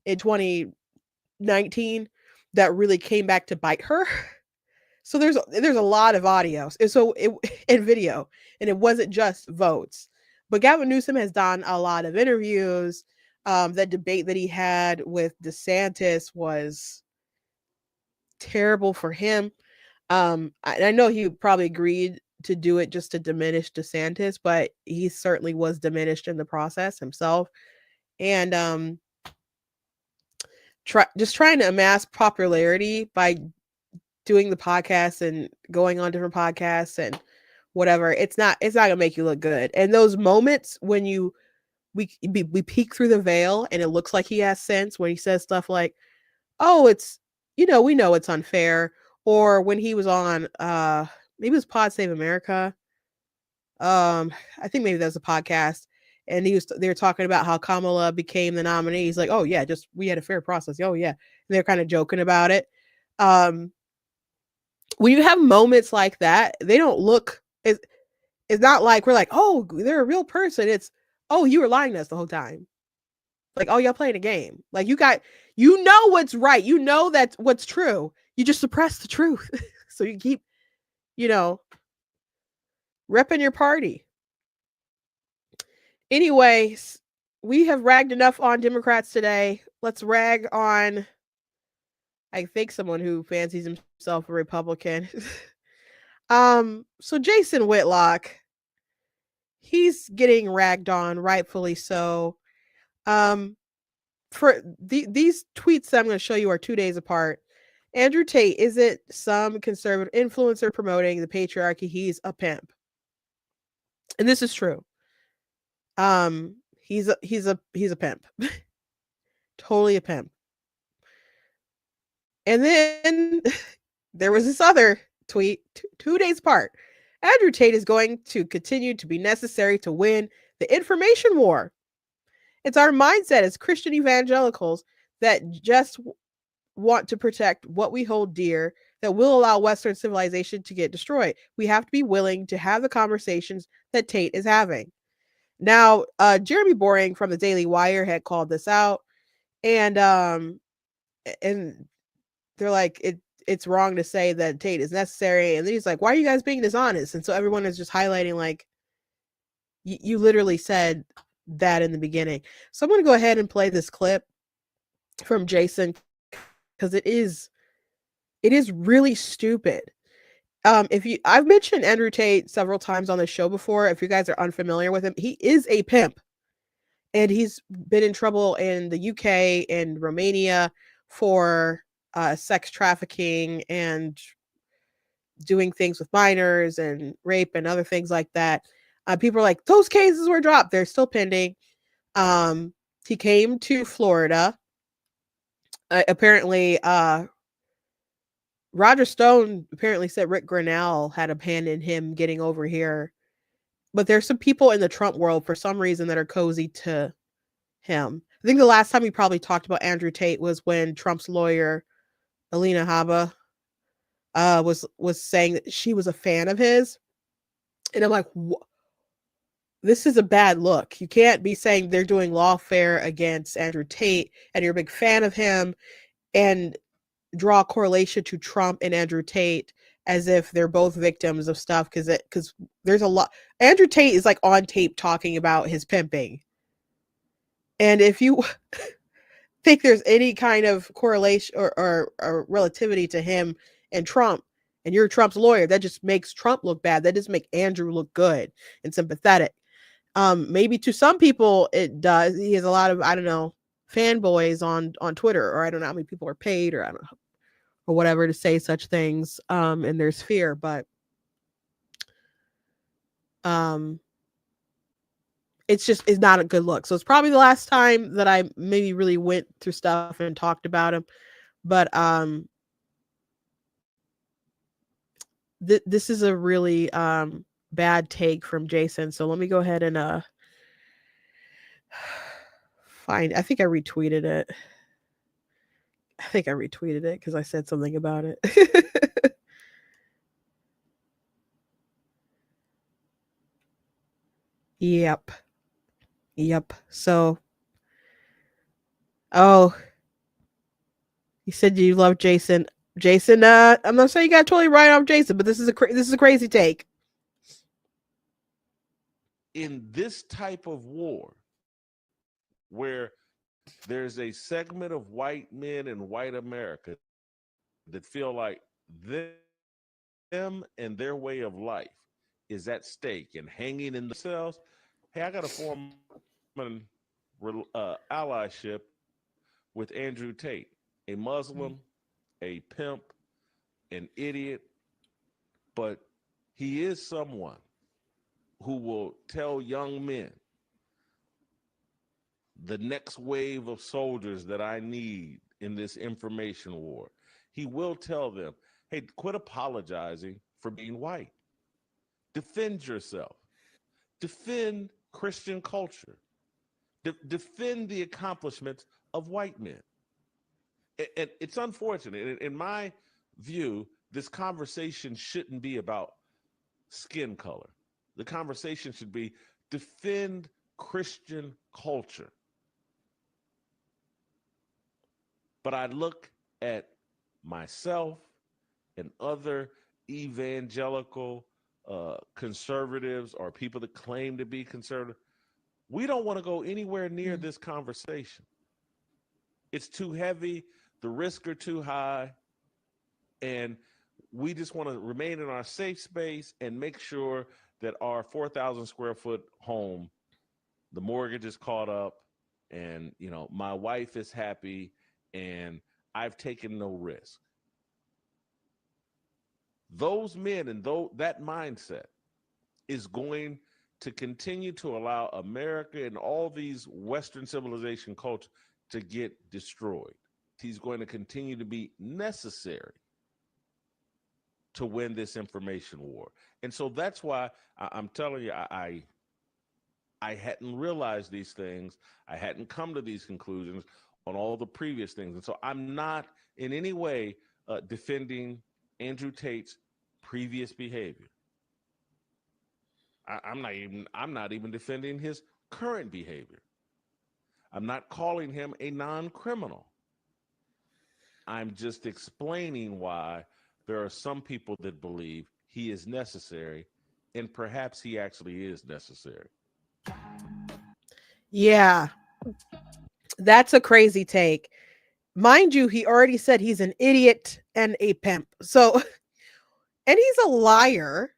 in 2019 that really came back to bite her. So there's a lot of audio and video, and it wasn't just votes. But Gavin Newsom has done a lot of interviews. That debate that he had with DeSantis was terrible for him. I know he probably agreed to do it just to diminish DeSantis, but he certainly was diminished in the process himself. And trying to amass popularity by doing the podcast and going on different podcasts and whatever, it's not gonna make you look good. And those moments when we peek through the veil and it looks like he has sense when he says stuff like, oh, it's, we know it's unfair. Or when he was on, maybe it was Pod Save America. I think maybe that was a podcast. And they were talking about how Kamala became the nominee. He's like, oh yeah, we had a fair process. Oh yeah. And they're kind of joking about it. When you have moments like that, they don't look, it's not like we're like, oh, they're a real person. It's, oh, you were lying to us the whole time. Like, oh, y'all playing a game. Like you know what's right. You know that's what's true. You just suppress the truth. So you keep, repping your party. Anyways, we have ragged enough on Democrats today. Let's rag on, I think, someone who fancies himself a Republican. So Jason Whitlock, he's getting ragged on, rightfully so. For these tweets that I'm going to show you are 2 days apart. Andrew Tate isn't some conservative influencer promoting the patriarchy. He's a pimp. And this is true. He's a pimp. Totally a pimp. And then there was this other tweet 2 days apart. Andrew Tate is going to continue to be necessary to win the information war. It's our mindset as Christian evangelicals that just want to protect what we hold dear that will allow Western civilization to get destroyed. We have to be willing to have the conversations that Tate is having. Now, Jeremy Boring from the Daily Wire had called this out, and they're like, it's wrong to say that Tate is necessary. And then he's like, why are you guys being dishonest? And so everyone is just highlighting, like, you literally said that in the beginning. So I'm going to go ahead and play this clip from Jason, because it is really stupid. I've mentioned Andrew Tate several times on the show before. If you guys are unfamiliar with him, he is a pimp, and he's been in trouble in the UK and Romania for sex trafficking and doing things with minors and rape and other things like that. People are like, those cases were dropped. They're still pending. He came to Florida. Apparently, Roger Stone apparently said Rick Grinnell had abandoned him getting over here. But there's some people in the Trump world for some reason that are cozy to him. I think the last time we probably talked about Andrew Tate was when Trump's lawyer, Alina Habba, was saying that she was a fan of his. And I'm like, this is a bad look. You can't be saying they're doing lawfare against Andrew Tate and you're a big fan of him and draw a correlation to Trump and Andrew Tate as if they're both victims of stuff, because there's a lot. Andrew Tate is like on tape talking about his pimping. And if you think there's any kind of correlation or relativity to him and Trump, and you're Trump's lawyer, that just makes Trump look bad. That doesn't make Andrew look good and sympathetic. Maybe to some people it does. He has a lot of, I don't know, fanboys on Twitter, or I don't know how many people are paid, or I don't know, or whatever, to say such things. And there's fear, but it's not a good look. So it's probably the last time that I maybe really went through stuff and talked about him. But this is a really bad take from Jason. So let me go ahead and I think I retweeted it. Because I said something about it. Yep. So, oh, you said you love Jason. Jason, I'm not saying you got totally right off Jason, but this is a crazy take. In this type of war, where there's a segment of white men in white America that feel like them and their way of life is at stake and hanging in themselves, hey, I got to form an allyship with Andrew Tate, a Muslim, a pimp, an idiot, but he is someone who will tell young men, the next wave of soldiers that I need in this information war. He will tell them, hey, quit apologizing for being white. Defend yourself. Defend Christian culture. Defend the accomplishments of white men. And it's unfortunate. In my view, this conversation shouldn't be about skin color. The conversation should be defend Christian culture. But I look at myself and other evangelical conservatives, or people that claim to be conservative. We don't want to go anywhere near this conversation. It's too heavy. The risks are too high. And we just want to remain in our safe space and make sure that our 4,000 square foot home, the mortgage is caught up, and, you know, my wife is happy, and I've taken no risk. Those men and that mindset is going to continue to allow America and all these Western civilization culture to get destroyed. He's going to continue to be necessary to win this information war. And so that's why I'm telling you, I hadn't realized these things. I hadn't come to these conclusions on all the previous things. And so I'm not in any way defending Andrew Tate's previous behavior. I'm not even defending his current behavior. I'm not calling him a non-criminal. I'm just explaining why there are some people that believe he is necessary, and perhaps he actually is necessary. Yeah, that's a crazy take. Mind you, he already said he's an idiot and a pimp. So, and he's a liar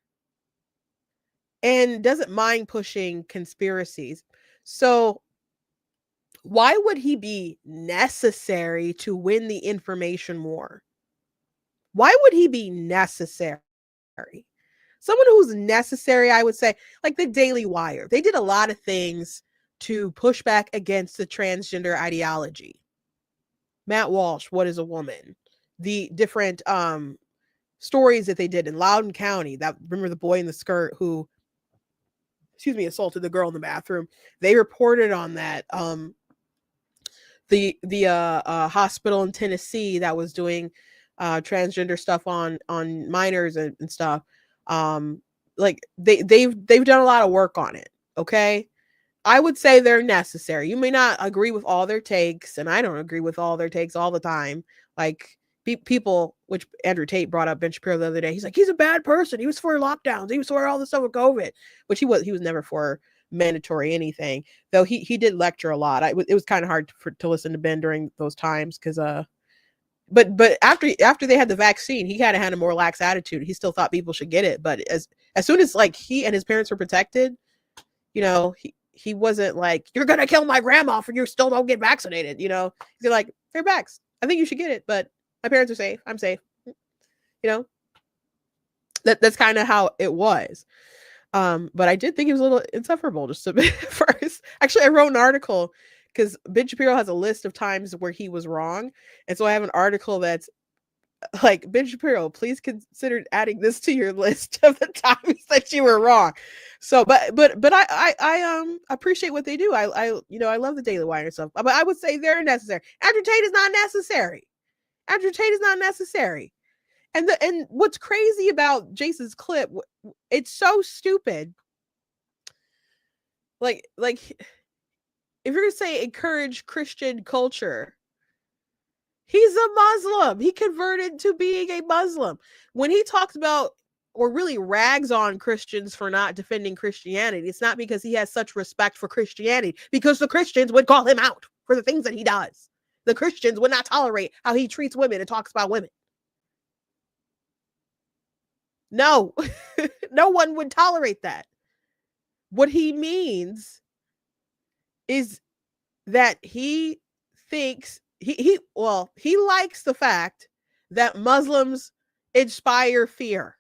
and doesn't mind pushing conspiracies. So, why would he be necessary to win the information war? Why would he be necessary? Someone who's necessary, I would say, like the Daily Wire. They did a lot of things to push back against the transgender ideology. Matt Walsh, What is a Woman? The different stories that they did in Loudoun County. That, remember the boy in the skirt who, assaulted the girl in the bathroom. They reported on that. The hospital in Tennessee that was doing transgender stuff on minors and stuff. Like they've done a lot of work on it. Okay. I would say they're necessary. You may not agree with all their takes, and I don't agree with all their takes all the time. Like people, which Andrew Tate brought up Ben Shapiro the other day. He's like, he's a bad person. He was for lockdowns. He was for all this stuff with COVID, which he was never for mandatory anything. Though he did lecture a lot. It was kind of hard to listen to Ben during those times because but after they had the vaccine, he kind of had a more lax attitude. He still thought people should get it, but as soon as like he and his parents were protected, he wasn't like, you're gonna kill my grandma if you still don't get vaccinated. He's like, they're vaxxed. I think you should get it, but my parents are safe. I'm safe. That's kind of how it was. But I did think he was a little insufferable just a bit first. Actually, I wrote an article because Ben Shapiro has a list of times where he was wrong. And so I have an article that's like, Ben Shapiro, please consider adding this to your list of the times that you were wrong. So, but I appreciate what they do. I love the Daily Wire and stuff, but I would say they're necessary. Andrew Tate is not necessary. Andrew Tate is not necessary. And what's crazy about Jason's clip, it's so stupid. Like if you're gonna say encourage Christian culture, he's a Muslim. He converted to being a Muslim. When he talks about or really rags on Christians for not defending Christianity, it's not because he has such respect for Christianity, because the Christians would call him out for the things that he does. The Christians would not tolerate how he treats women and talks about women. No, no one would tolerate that. What he means is that he thinks he likes the fact that Muslims inspire fear.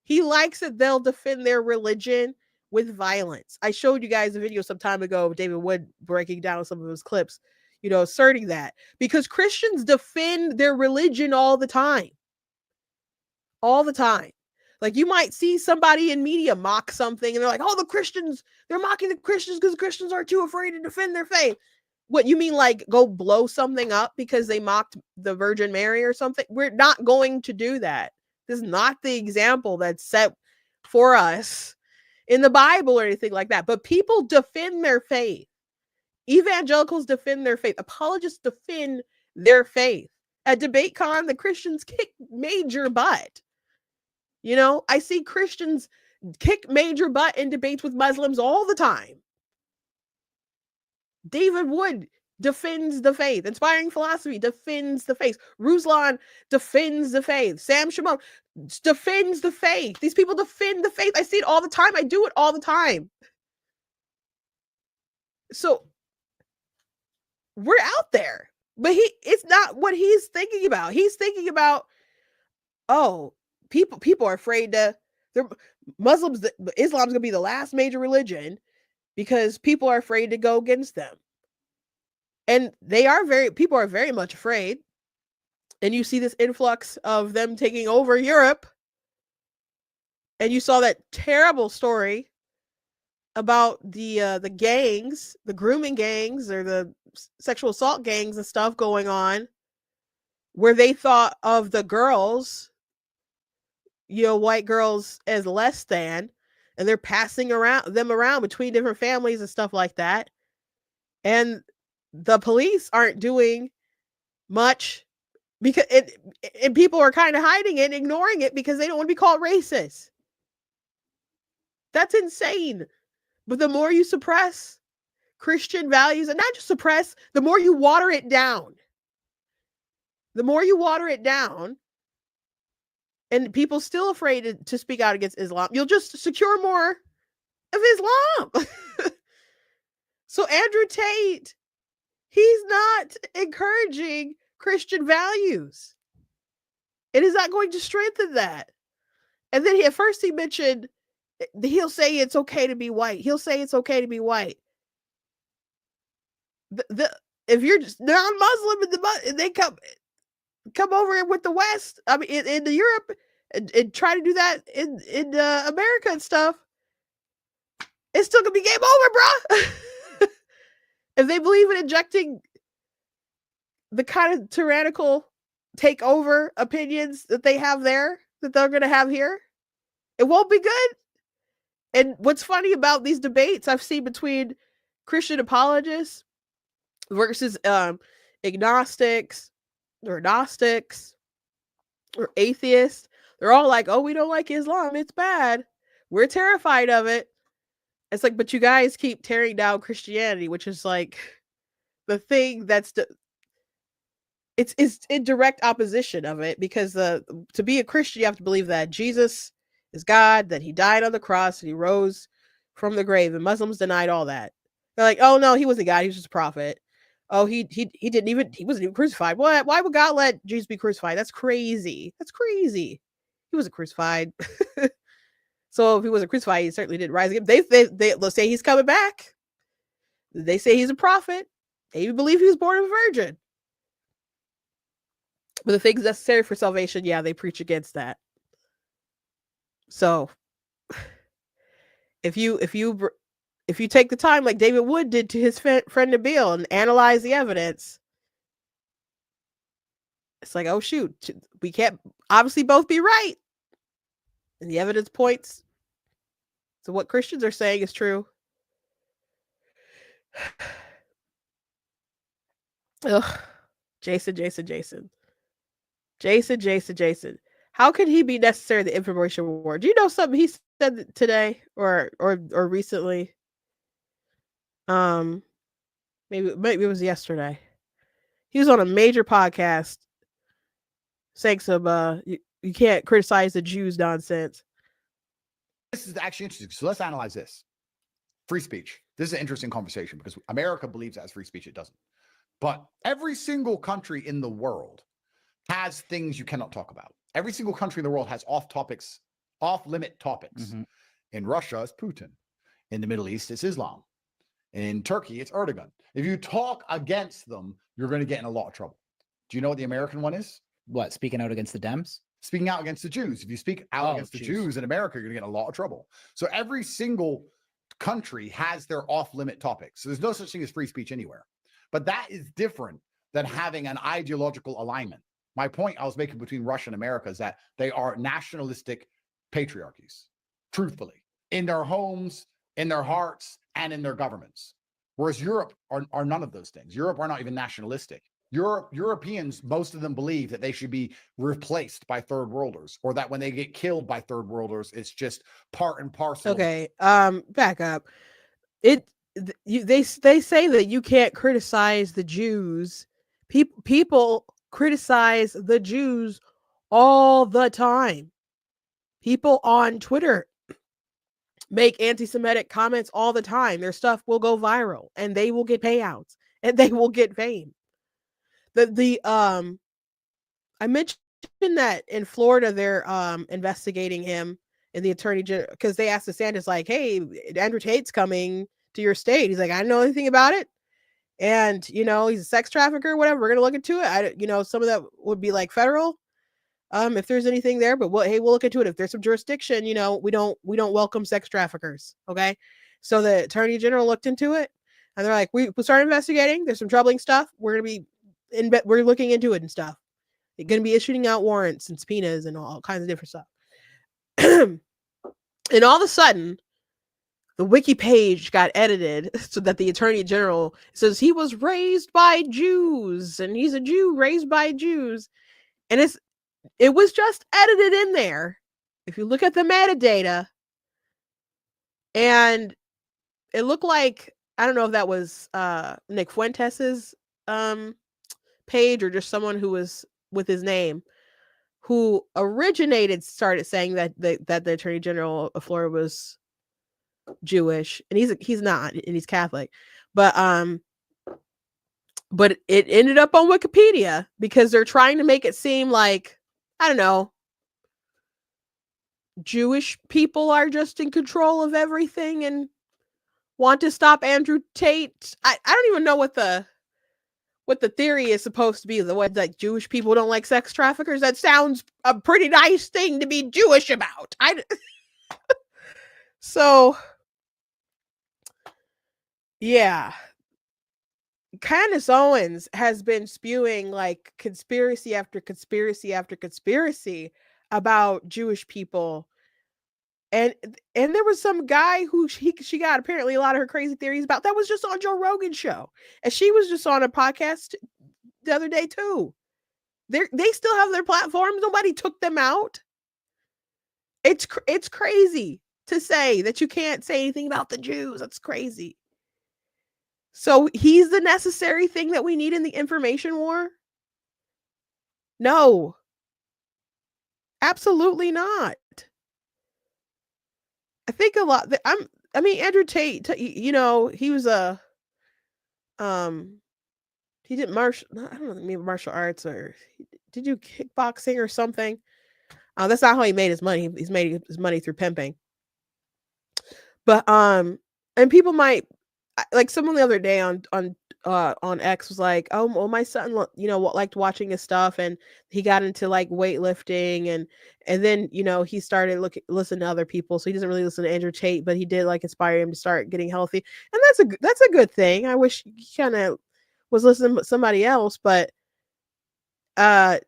He likes that they'll defend their religion with violence. I showed you guys a video some time ago of David Wood breaking down some of his clips, asserting that because Christians defend their religion all the time. All the time. Like you might see somebody in media mock something and they're like, oh, they're mocking the Christians because Christians are too afraid to defend their faith. What you mean, like go blow something up because they mocked the Virgin Mary or something? We're not going to do that. This is not the example that's set for us in the Bible or anything like that. But people defend their faith. Evangelicals defend their faith. Apologists defend their faith. At DebateCon, the Christians kick major butt. I see Christians kick major butt in debates with Muslims all the time. David Wood defends the faith. Inspiring Philosophy defends the faith. Ruslan defends the faith. Sam Shimon defends the faith. These people defend the faith. I see it all the time. I do it all the time. So we're out there. But it's not what he's thinking about. He's thinking about, oh, people are afraid they're Muslims, Islam's gonna be the last major religion because people are afraid to go against them. And people are very much afraid. And you see this influx of them taking over Europe. And you saw that terrible story about the gangs, the grooming gangs or the sexual assault gangs and stuff going on, where they thought of the girls white girls as less than, and they're passing them around between different families and stuff like that. And the police aren't doing much because and people are kind of hiding it and ignoring it because they don't want to be called racist. That's insane. But the more you suppress Christian values, and not just suppress, the more you water it down. The more you water it down, and people still afraid to speak out against Islam, you'll just secure more of Islam. So Andrew Tate, he's not encouraging Christian values. It is not going to strengthen that. And then at first he mentioned, he'll say it's okay to be white. He'll say it's okay to be white. If you're just non-Muslim and they come over with the West, I mean, in Europe, and try to do that in America and stuff, it's still gonna be game over, bro. If they believe in injecting the kind of tyrannical takeover opinions that they have there, that they're gonna have here, it won't be good. And what's funny about these debates I've seen between Christian apologists versus agnostics or Gnostics or atheists, they're all like, oh, we don't like Islam. It's bad. We're terrified of it. It's like, but you guys keep tearing down Christianity, which is like the thing that's it's in direct opposition of it, because to be a Christian, you have to believe that Jesus is God, that he died on the cross and he rose from the grave. And Muslims denied all that. They're like, oh no, he wasn't God, he was just a prophet. Oh, he wasn't even crucified. What? Why would God let Jesus be crucified? That's crazy. That's crazy. He wasn't crucified. So if he wasn't crucified, he certainly didn't rise again. They'll say he's coming back. They say he's a prophet. They even believe he was born of a virgin. But the things necessary for salvation, yeah, they preach against that. So if you take the time, like David Wood did to his friend Nabil, and analyze the evidence, it's like, oh shoot, we can't obviously both be right. And the evidence points to what Christians are saying is true. Ugh. Jason. How could he be necessary in the information war? Do you know something he said today or recently? Maybe it was yesterday. He was on a major podcast saying some you can't criticize the Jews nonsense. This is actually interesting. So let's analyze this. Free speech. This is an interesting conversation because America believes as free speech. It doesn't. But every single country in the world has things you cannot talk about. Every single country in the world has off-limit topics. Mm-hmm. In Russia, it's Putin. In the Middle East, it's Islam. In Turkey, it's Erdogan. If you talk against them, you're going to get in a lot of trouble. Do you know what the American one is? What, speaking out against the Dems? Speaking out against the Jews. If you speak out against the Jews in America, you're going to get in a lot of trouble. So every single country has their off-limit topics. So there's no such thing as free speech anywhere. But that is different than having an ideological alignment. My point I was making between Russia and America is that they are nationalistic patriarchies, truthfully, in their homes, in their hearts, and in their governments. Whereas Europe are none of those things. Europe are not even nationalistic. Europeans, most of them believe that they should be replaced by third worlders, or that when they get killed by third worlders, it's just part and parcel. Okay, back up. They say that you can't criticize the Jews. People criticize the Jews all the time. People on Twitter make anti-Semitic comments all the time. Their stuff will go viral, and they will get payouts, and they will get fame. I mentioned that in Florida they're investigating him, and the attorney general, because they asked DeSantis, like, hey, Andrew Tate's coming to your state. He's like, I don't know anything about it, and he's a sex trafficker, whatever. We're gonna look into it. Some of that would be like federal, if there's anything there, but we'll look into it. If there's some jurisdiction, we don't welcome sex traffickers. Okay, so the attorney general looked into it, and they're like, we started investigating. There's some troubling stuff. We're looking into it and stuff. They're going to be issuing out warrants and subpoenas and all kinds of different stuff. And all of a sudden, the wiki page got edited so that the attorney general says he was raised by Jews and he's a Jew raised by Jews. And it was just edited in there. If you look at the metadata, and it looked like, I don't know if that was Nick Fuentes's page or just someone who was with his name, who started saying that the attorney general of Florida was Jewish, and he's not, and he's Catholic, but it ended up on Wikipedia because they're trying to make it seem like, I don't know, Jewish people are just in control of everything and want to stop Andrew Tate. I don't even know what the theory is supposed to be. The way that Jewish people don't like sex traffickers. That sounds a pretty nice thing to be Jewish about. So, yeah. Candace Owens has been spewing like conspiracy after conspiracy after conspiracy about Jewish people. And there was some guy who she got apparently a lot of her crazy theories about that was just on Joe Rogan's show. And she was just on a podcast the other day too. They still have their platforms. Nobody took them out. It's crazy to say that you can't say anything about the Jews. That's crazy. So he's the necessary thing that we need in the information war? No. Absolutely not. I think a lot that Andrew Tate, you know, he was he did martial arts, or did you kickboxing or something? That's not how he made his money. He's made his money through pimping. But and people might, like someone the other day on X was like, oh, well, my son, you know, liked watching his stuff, and he got into like weightlifting, and then, you know, he started listening to other people. So he doesn't really listen to Andrew Tate, but he did like inspire him to start getting healthy, and that's a good thing. I wish he kind of was listening to somebody else, but I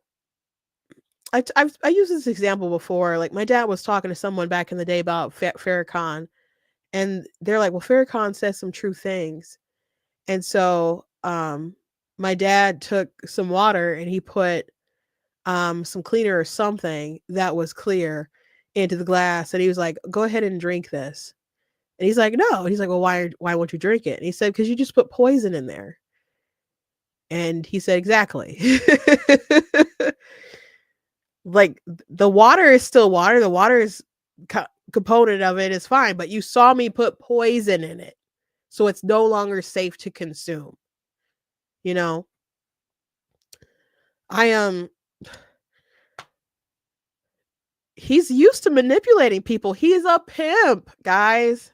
used this example before. Like my dad was talking to someone back in the day about Farrakhan, and they're like, well, Farrakhan says some true things. And so my dad took some water and he put some cleaner or something that was clear into the glass, and he was like, go ahead and drink this. And he's like, no. And he's like, well, why won't you drink it? And he said, because you just put poison in there. And he said, exactly. Like the water is still water. The water is component of it is fine, but you saw me put poison in it, so it's no longer safe to consume. You know, he's used to manipulating people. He's a pimp, guys.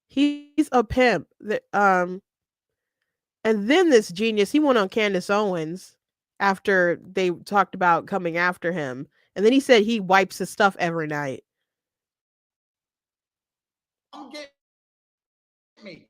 He's a pimp. And then this genius, he went on Candace Owens after they talked about coming after him, and then he said he wipes his stuff every night. Come get me.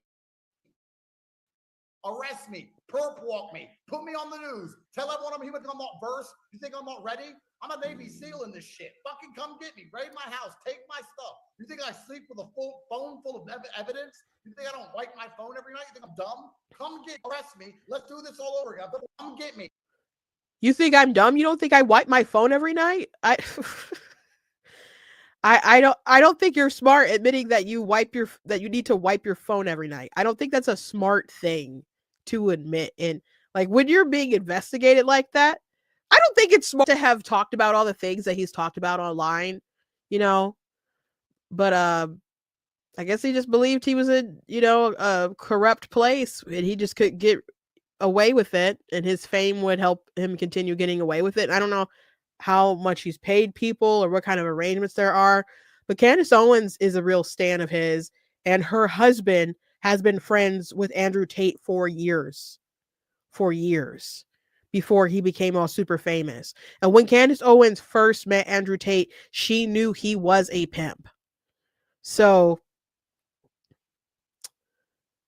Arrest me. Perp walk me. Put me on the news. Tell everyone I'm here. I'm not versed. You think I'm not ready? I'm a Navy SEAL in this shit. Fucking come get me. Raid my house. Take my stuff. You think I sleep with a full phone full of evidence? You think I don't wipe my phone every night? You think I'm dumb? Arrest me. Let's do this all over again. But come get me. You think I'm dumb? You don't think I wipe my phone every night? I don't think you're smart admitting that you need to wipe your phone every night. I don't think that's a smart thing to admit. And like when you're being investigated like that, I don't think it's smart to have talked about all the things that he's talked about online, you know. But I guess he just believed he was in, you know, a corrupt place, and he just could get away with it, and his fame would help him continue getting away with it. I don't know how much he's paid people or what kind of arrangements there are, but Candace Owens is a real stan of his, and her husband has been friends with Andrew Tate for years before he became all super famous. And when Candace Owens first met Andrew Tate, she knew he was a pimp. So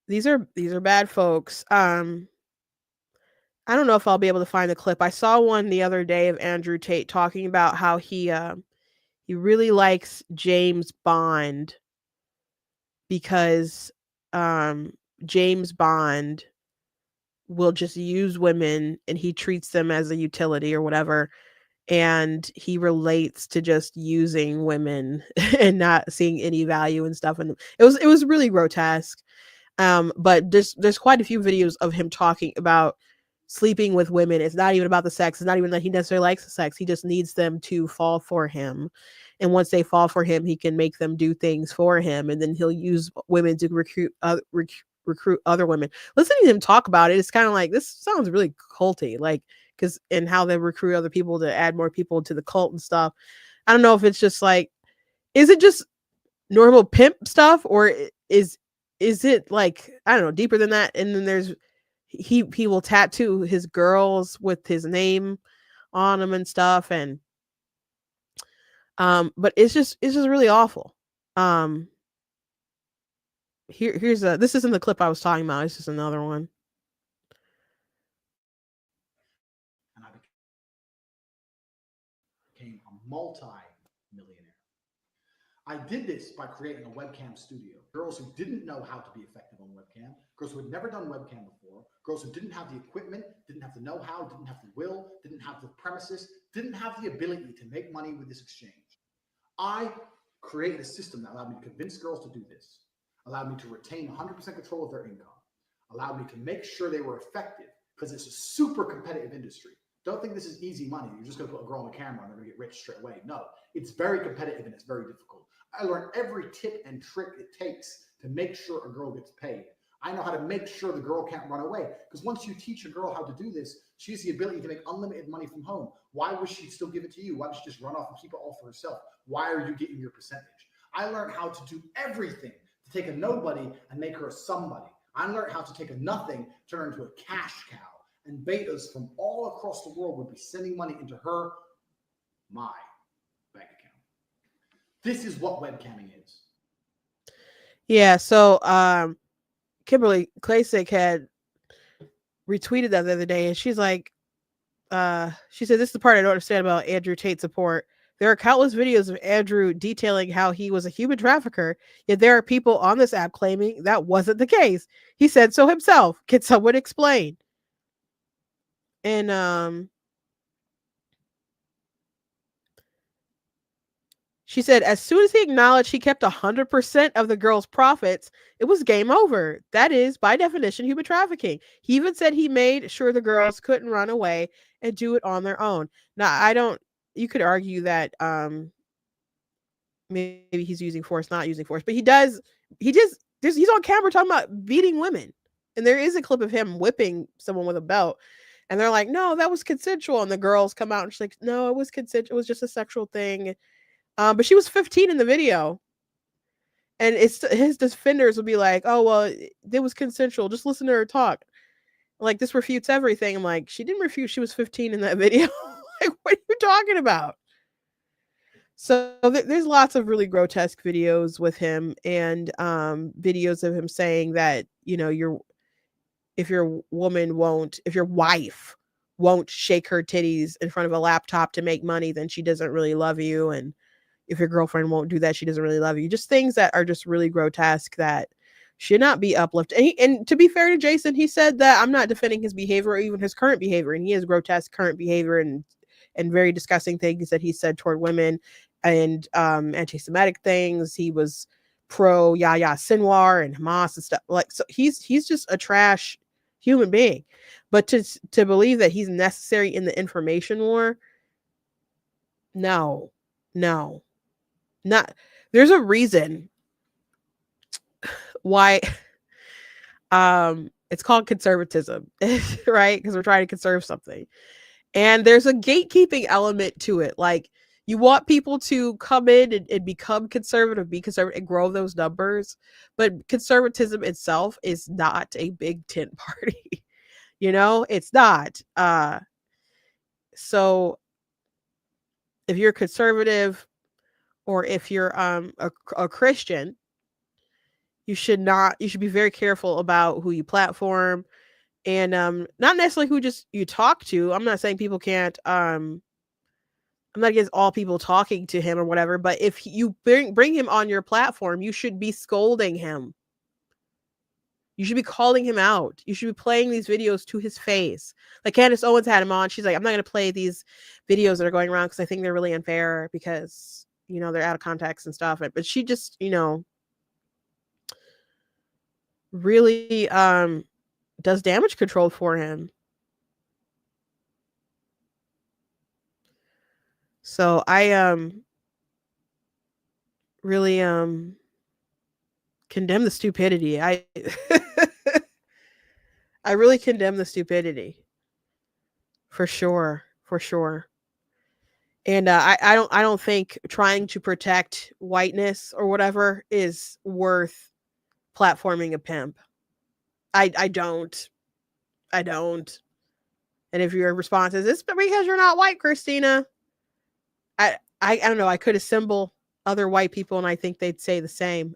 these are bad folks. I don't know if I'll be able to find the clip. I saw one the other day of Andrew Tate talking about how he he really likes James Bond because James Bond will just use women and he treats them as a utility or whatever. And he relates to just using women and not seeing any value and stuff. And it was really grotesque. But there's quite a few videos of him talking about sleeping with women. It's not even about the sex. It's not even that he necessarily likes the sex. He just needs them to fall for him. And once they fall for him, he can make them do things for him. And then he'll use women to recruit other women. Listening to him talk about it, it's kind of like, this sounds really culty, like, and how they recruit other people to add more people to the cult and stuff. I don't know if it's just like, is it just normal pimp stuff, or is it like, I don't know, deeper than that? And then there's, he will tattoo his girls with his name on them and stuff. And but it's just really awful. Here's this isn't the clip I was talking about. It's just another one. And I became a multi-millionaire. I did this by creating a webcam studio. Girls who didn't know how to be effective on webcam, girls who had never done webcam before, girls who didn't have the equipment, didn't have the know-how, didn't have the will, didn't have the premises, didn't have the ability to make money with this exchange. I created a system that allowed me to convince girls to do this, allowed me to retain 100% control of their income, allowed me to make sure they were effective, because it's a super competitive industry. Don't think this is easy money. You're just going to put a girl on the camera and they're going to get rich straight away. No, it's very competitive and it's very difficult. I learned every tip and trick it takes to make sure a girl gets paid. I know how to make sure the girl can't run away, because once you teach a girl how to do this, she has the ability to make unlimited money from home. Why would she still give it to you? Why does she just run off and keep it all for herself? Why are you getting your percentage? I learned how to do everything to take a nobody and make her a somebody. I learned how to take a nothing, turn her into a cash cow, and betas from all across the world would be sending money into my bank account. This is what webcamming is. Yeah, so Kimberly Klasick had retweeted that the other day, and she's like, she said, this is the part I don't understand about Andrew Tate support. There are countless videos of Andrew detailing how he was a human trafficker, yet there are people on this app claiming that wasn't the case. He said so himself. Can someone explain? And she said, as soon as he acknowledged he kept 100% of the girl's profits, it was game over. That is, by definition, human trafficking. He even said he made sure the girls couldn't run away and do it on their own. Now, you could argue that maybe he's using force, not using force, but he's on camera talking about beating women. And there is a clip of him whipping someone with a belt. And they're like, no, that was consensual. And the girls come out and she's like, no, it was consensual. It was just a sexual thing. But she was 15 in the video. And his defenders would be like, oh, well, it was consensual. Just listen to her talk. Like, this refutes everything. I'm like, she didn't refute. She was 15 in that video. Like, what are you talking about? So there's lots of really grotesque videos with him, and videos of him saying that, if your wife won't shake her titties in front of a laptop to make money, then she doesn't really love you. And if your girlfriend won't do that, she doesn't really love you. Just things that are just really grotesque that should not be uplifted. And to be fair to Jason, he said that I'm not defending his behavior or even his current behavior. And he has grotesque current behavior and very disgusting things that he said toward women and anti-Semitic things. He was pro Yahya Sinwar and Hamas and stuff. Like, so he's just a trash human being. But to believe that he's necessary in the information war, no. Not, there's a reason why it's called conservatism, right? Because we're trying to conserve something. And there's a gatekeeping element to it. Like, you want people to come in and become conservative, be conservative, and grow those numbers. But conservatism itself is not a big tent party. It's not. So if you're conservative, or if you're a Christian, you should be very careful about who you platform, and not necessarily who just you talk to. I'm not saying people can't I'm not against all people talking to him or whatever, but if you bring him on your platform, you should be scolding him. You should be calling him out. You should be playing these videos to his face. Like Candace Owens had him on. She's like, I'm not going to play these videos that are going around because I think they're really unfair because, you know, they're out of context and stuff. But she just, you know, really does damage control for him. So I really condemn the stupidity. I really condemn the stupidity. For sure. And I don't think trying to protect whiteness or whatever is worth platforming a pimp. I don't. And if your response is, it's because you're not white, Christina, I don't know. I could assemble other white people and I think they'd say the same.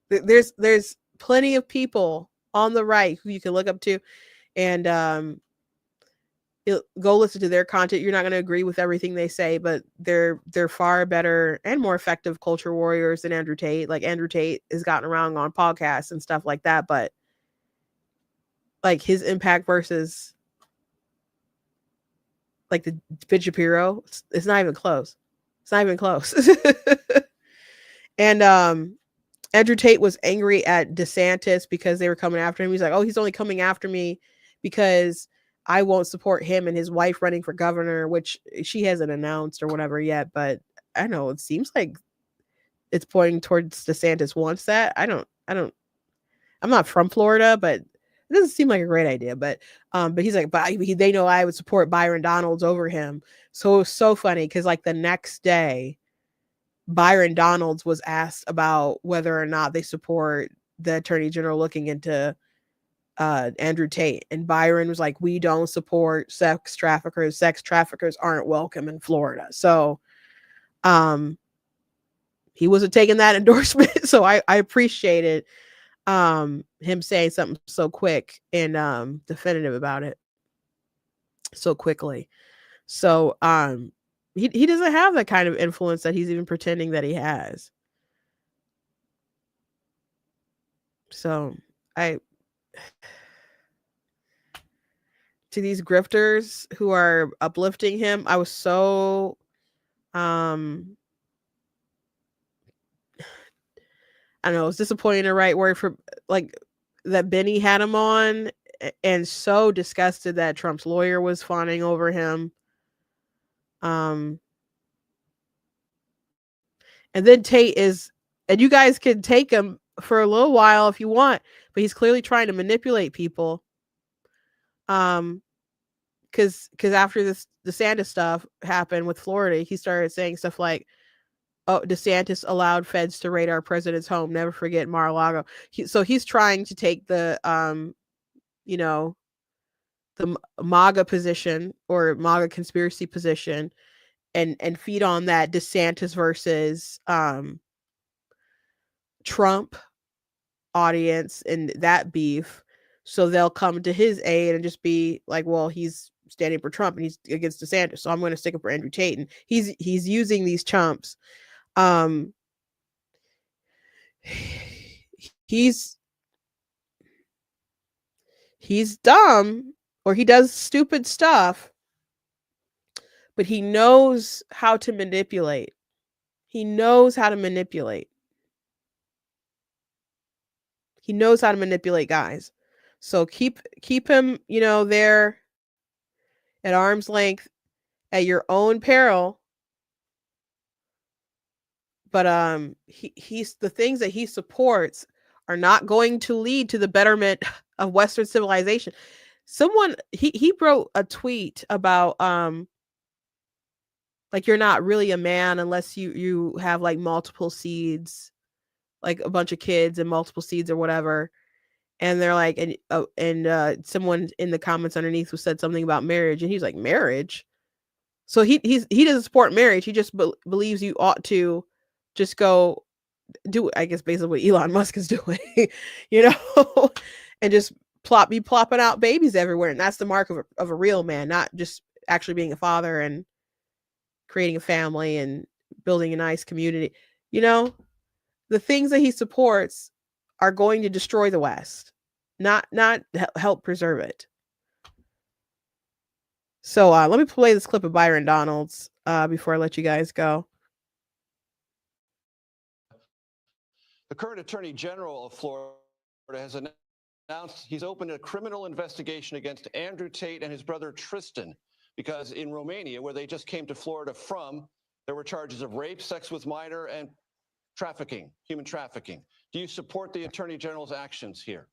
There's plenty of people on the right who you can look up to and go listen to their content. You're not going to agree with everything they say, but they're far better and more effective culture warriors than Andrew Tate. Like Andrew Tate has gotten around on podcasts and stuff like that, but like his impact versus like the Ben Shapiro, it's not even close. And Andrew Tate was angry at DeSantis because they were coming after him. He's like, oh, he's only coming after me because I won't support him and his wife running for governor, which she hasn't announced or whatever yet. But I don't know. It seems like it's pointing towards DeSantis wants that. I'm not from Florida, but it doesn't seem like a great idea. But he's like, but they know I would support Byron Donalds over him. So it was so funny because like the next day, Byron Donalds was asked about whether or not they support the attorney general looking into Andrew Tate, and Byron was like, we don't support sex traffickers. Sex traffickers aren't welcome in Florida. So he wasn't taking that endorsement. So I appreciated him saying something so quick and definitive about it so quickly. So he doesn't have that kind of influence that he's even pretending that he has. So to these grifters who are uplifting him, I was so I don't know, it's disappointing the right word for like that Benny had him on, and so disgusted that Trump's lawyer was fawning over him. And then Tate is, and you guys can take him for a little while if you want, but he's clearly trying to manipulate people. Because after this DeSantis stuff happened with Florida, he started saying stuff like, oh, DeSantis allowed feds to raid our president's home. Never forget Mar-a-Lago. So he's trying to take the, you know, the MAGA position or MAGA conspiracy position and feed on that DeSantis versus Trump audience and that beef. So they'll come to his aid and just be like, well, he's standing for Trump and he's against DeSantis, so I'm going to stick up for Andrew Tate. And he's using these chumps. He's dumb, or he does stupid stuff, but he knows how to manipulate. He knows how to manipulate guys. So keep him, you know, there at arm's length at your own peril. But he's the things that he supports are not going to lead to the betterment of Western civilization. Someone he wrote a tweet about like you're not really a man unless you have like multiple seeds, like a bunch of kids and multiple seeds or whatever. And they're like, and someone in the comments underneath who said something about marriage, and he's like, marriage. So he doesn't support marriage. He just believes you ought to just go do, I guess, basically what Elon Musk is doing, you know, and just be plopping out babies everywhere. And that's the mark of a real man, not just actually being a father and creating a family and building a nice community. You know, the things that he supports are going to destroy the West, not help preserve it. So let me play this clip of Byron Donalds before I let you guys go. The current Attorney General of Florida has announced he's opened a criminal investigation against Andrew Tate and his brother Tristan, because in Romania, where they just came to Florida from, there were charges of rape, sex with minor, and trafficking, human trafficking. Do you support the Attorney General's actions here?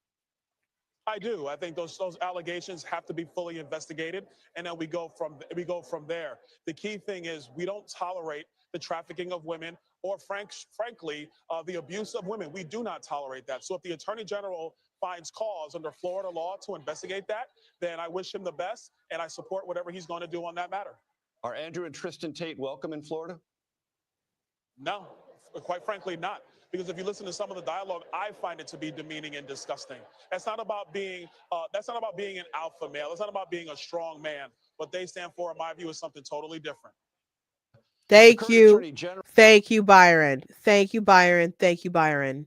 I do. I think those allegations have to be fully investigated, and then we go from there. The key thing is we don't tolerate the trafficking of women, or frankly, the abuse of women. We do not tolerate that. So if the Attorney General finds cause under Florida law to investigate that, then I wish him the best, and I support whatever he's going to do on that matter. Are Andrew and Tristan Tate welcome in Florida? No, quite frankly, not. Because if you listen to some of the dialogue, I find it to be demeaning and disgusting. That's not about being an alpha male. It's not about being a strong man. What they stand for, in my view, is something totally different. Thank you. Thank you, Byron. Thank you, Byron. Thank you, Byron.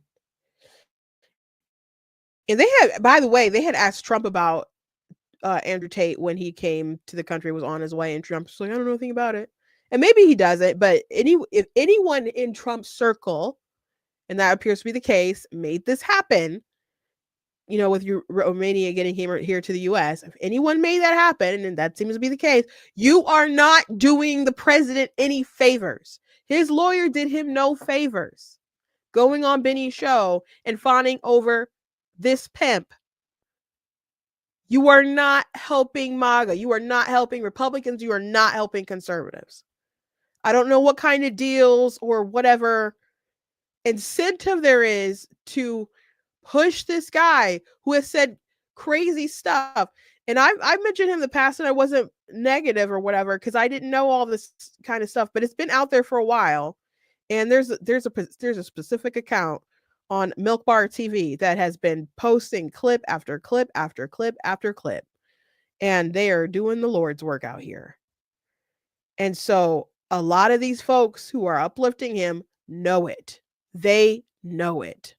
And they had, by the way, they had asked Trump about Andrew Tate when he came to the country, was on his way, and Trump's like, I don't know anything about it. And maybe he doesn't, but if anyone in Trump's circle, and that appears to be the case, made this happen, you know, with Romania getting here to the U.S., if anyone made that happen, and that seems to be the case, you are not doing the president any favors. His lawyer did him no favors going on Benny's show and fawning over this pimp. You are not helping MAGA. You are not helping Republicans. You are not helping conservatives. I don't know what kind of deals or whatever incentive there is to push this guy who has said crazy stuff. And I mentioned him in the past, and I wasn't negative or whatever because I didn't know all this kind of stuff, but it's been out there for a while. And there's a specific account on Milk Bar TV that has been posting clip after clip after clip after clip, and they are doing the Lord's work out here. And so a lot of these folks who are uplifting him know it. They know it.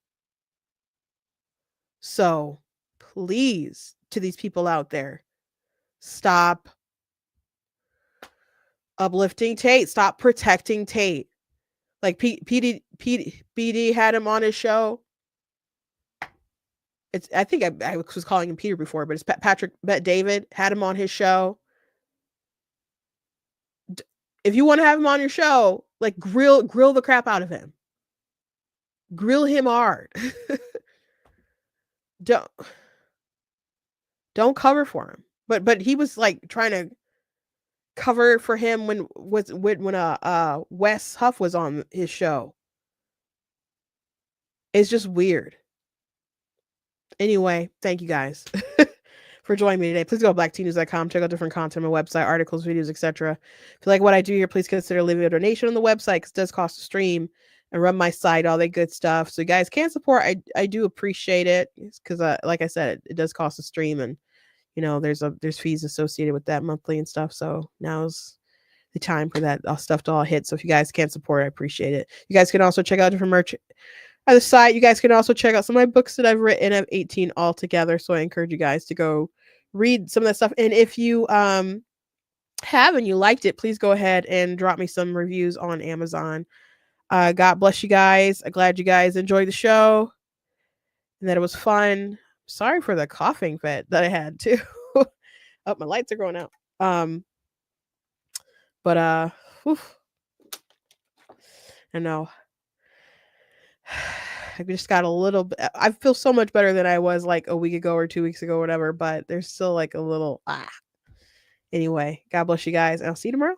So please, to these people out there, stop uplifting Tate. Stop protecting Tate. Like PD had him on his show. I think I was calling him Peter before, but it's Patrick Bet-David had him on his show. If you want to have him on your show, like grill the crap out of him. Grill him hard. Don't cover for him. But he was like trying to cover for him when Wes Huff was on his show. It's just weird. Anyway, thank you guys for joining me today. Please go to blacktnews.com, check out different content on my website, articles, videos, etc. If you like what I do here, please consider leaving a donation on the website because it does cost to stream and run my site, all that good stuff. So you guys can support. I do appreciate it because, like I said, it does cost to stream, and you know there's fees associated with that monthly and stuff. So now's the time for that stuff to all hit. So if you guys can support, I appreciate it. You guys can also check out different merch at the site. You guys can also check out some of my books that I've written. I have 18 altogether. So I encourage you guys to go read some of that stuff. And if you have and you liked it, please go ahead and drop me some reviews on Amazon. God bless you guys. I'm glad you guys enjoyed the show and that it was fun. Sorry for the coughing fit that I had too. Oh, my lights are going out. Whew. I know. I just got a little bit. I feel so much better than I was like a week ago or 2 weeks ago, or whatever, but there's still like a little Anyway, God bless you guys, and I'll see you tomorrow.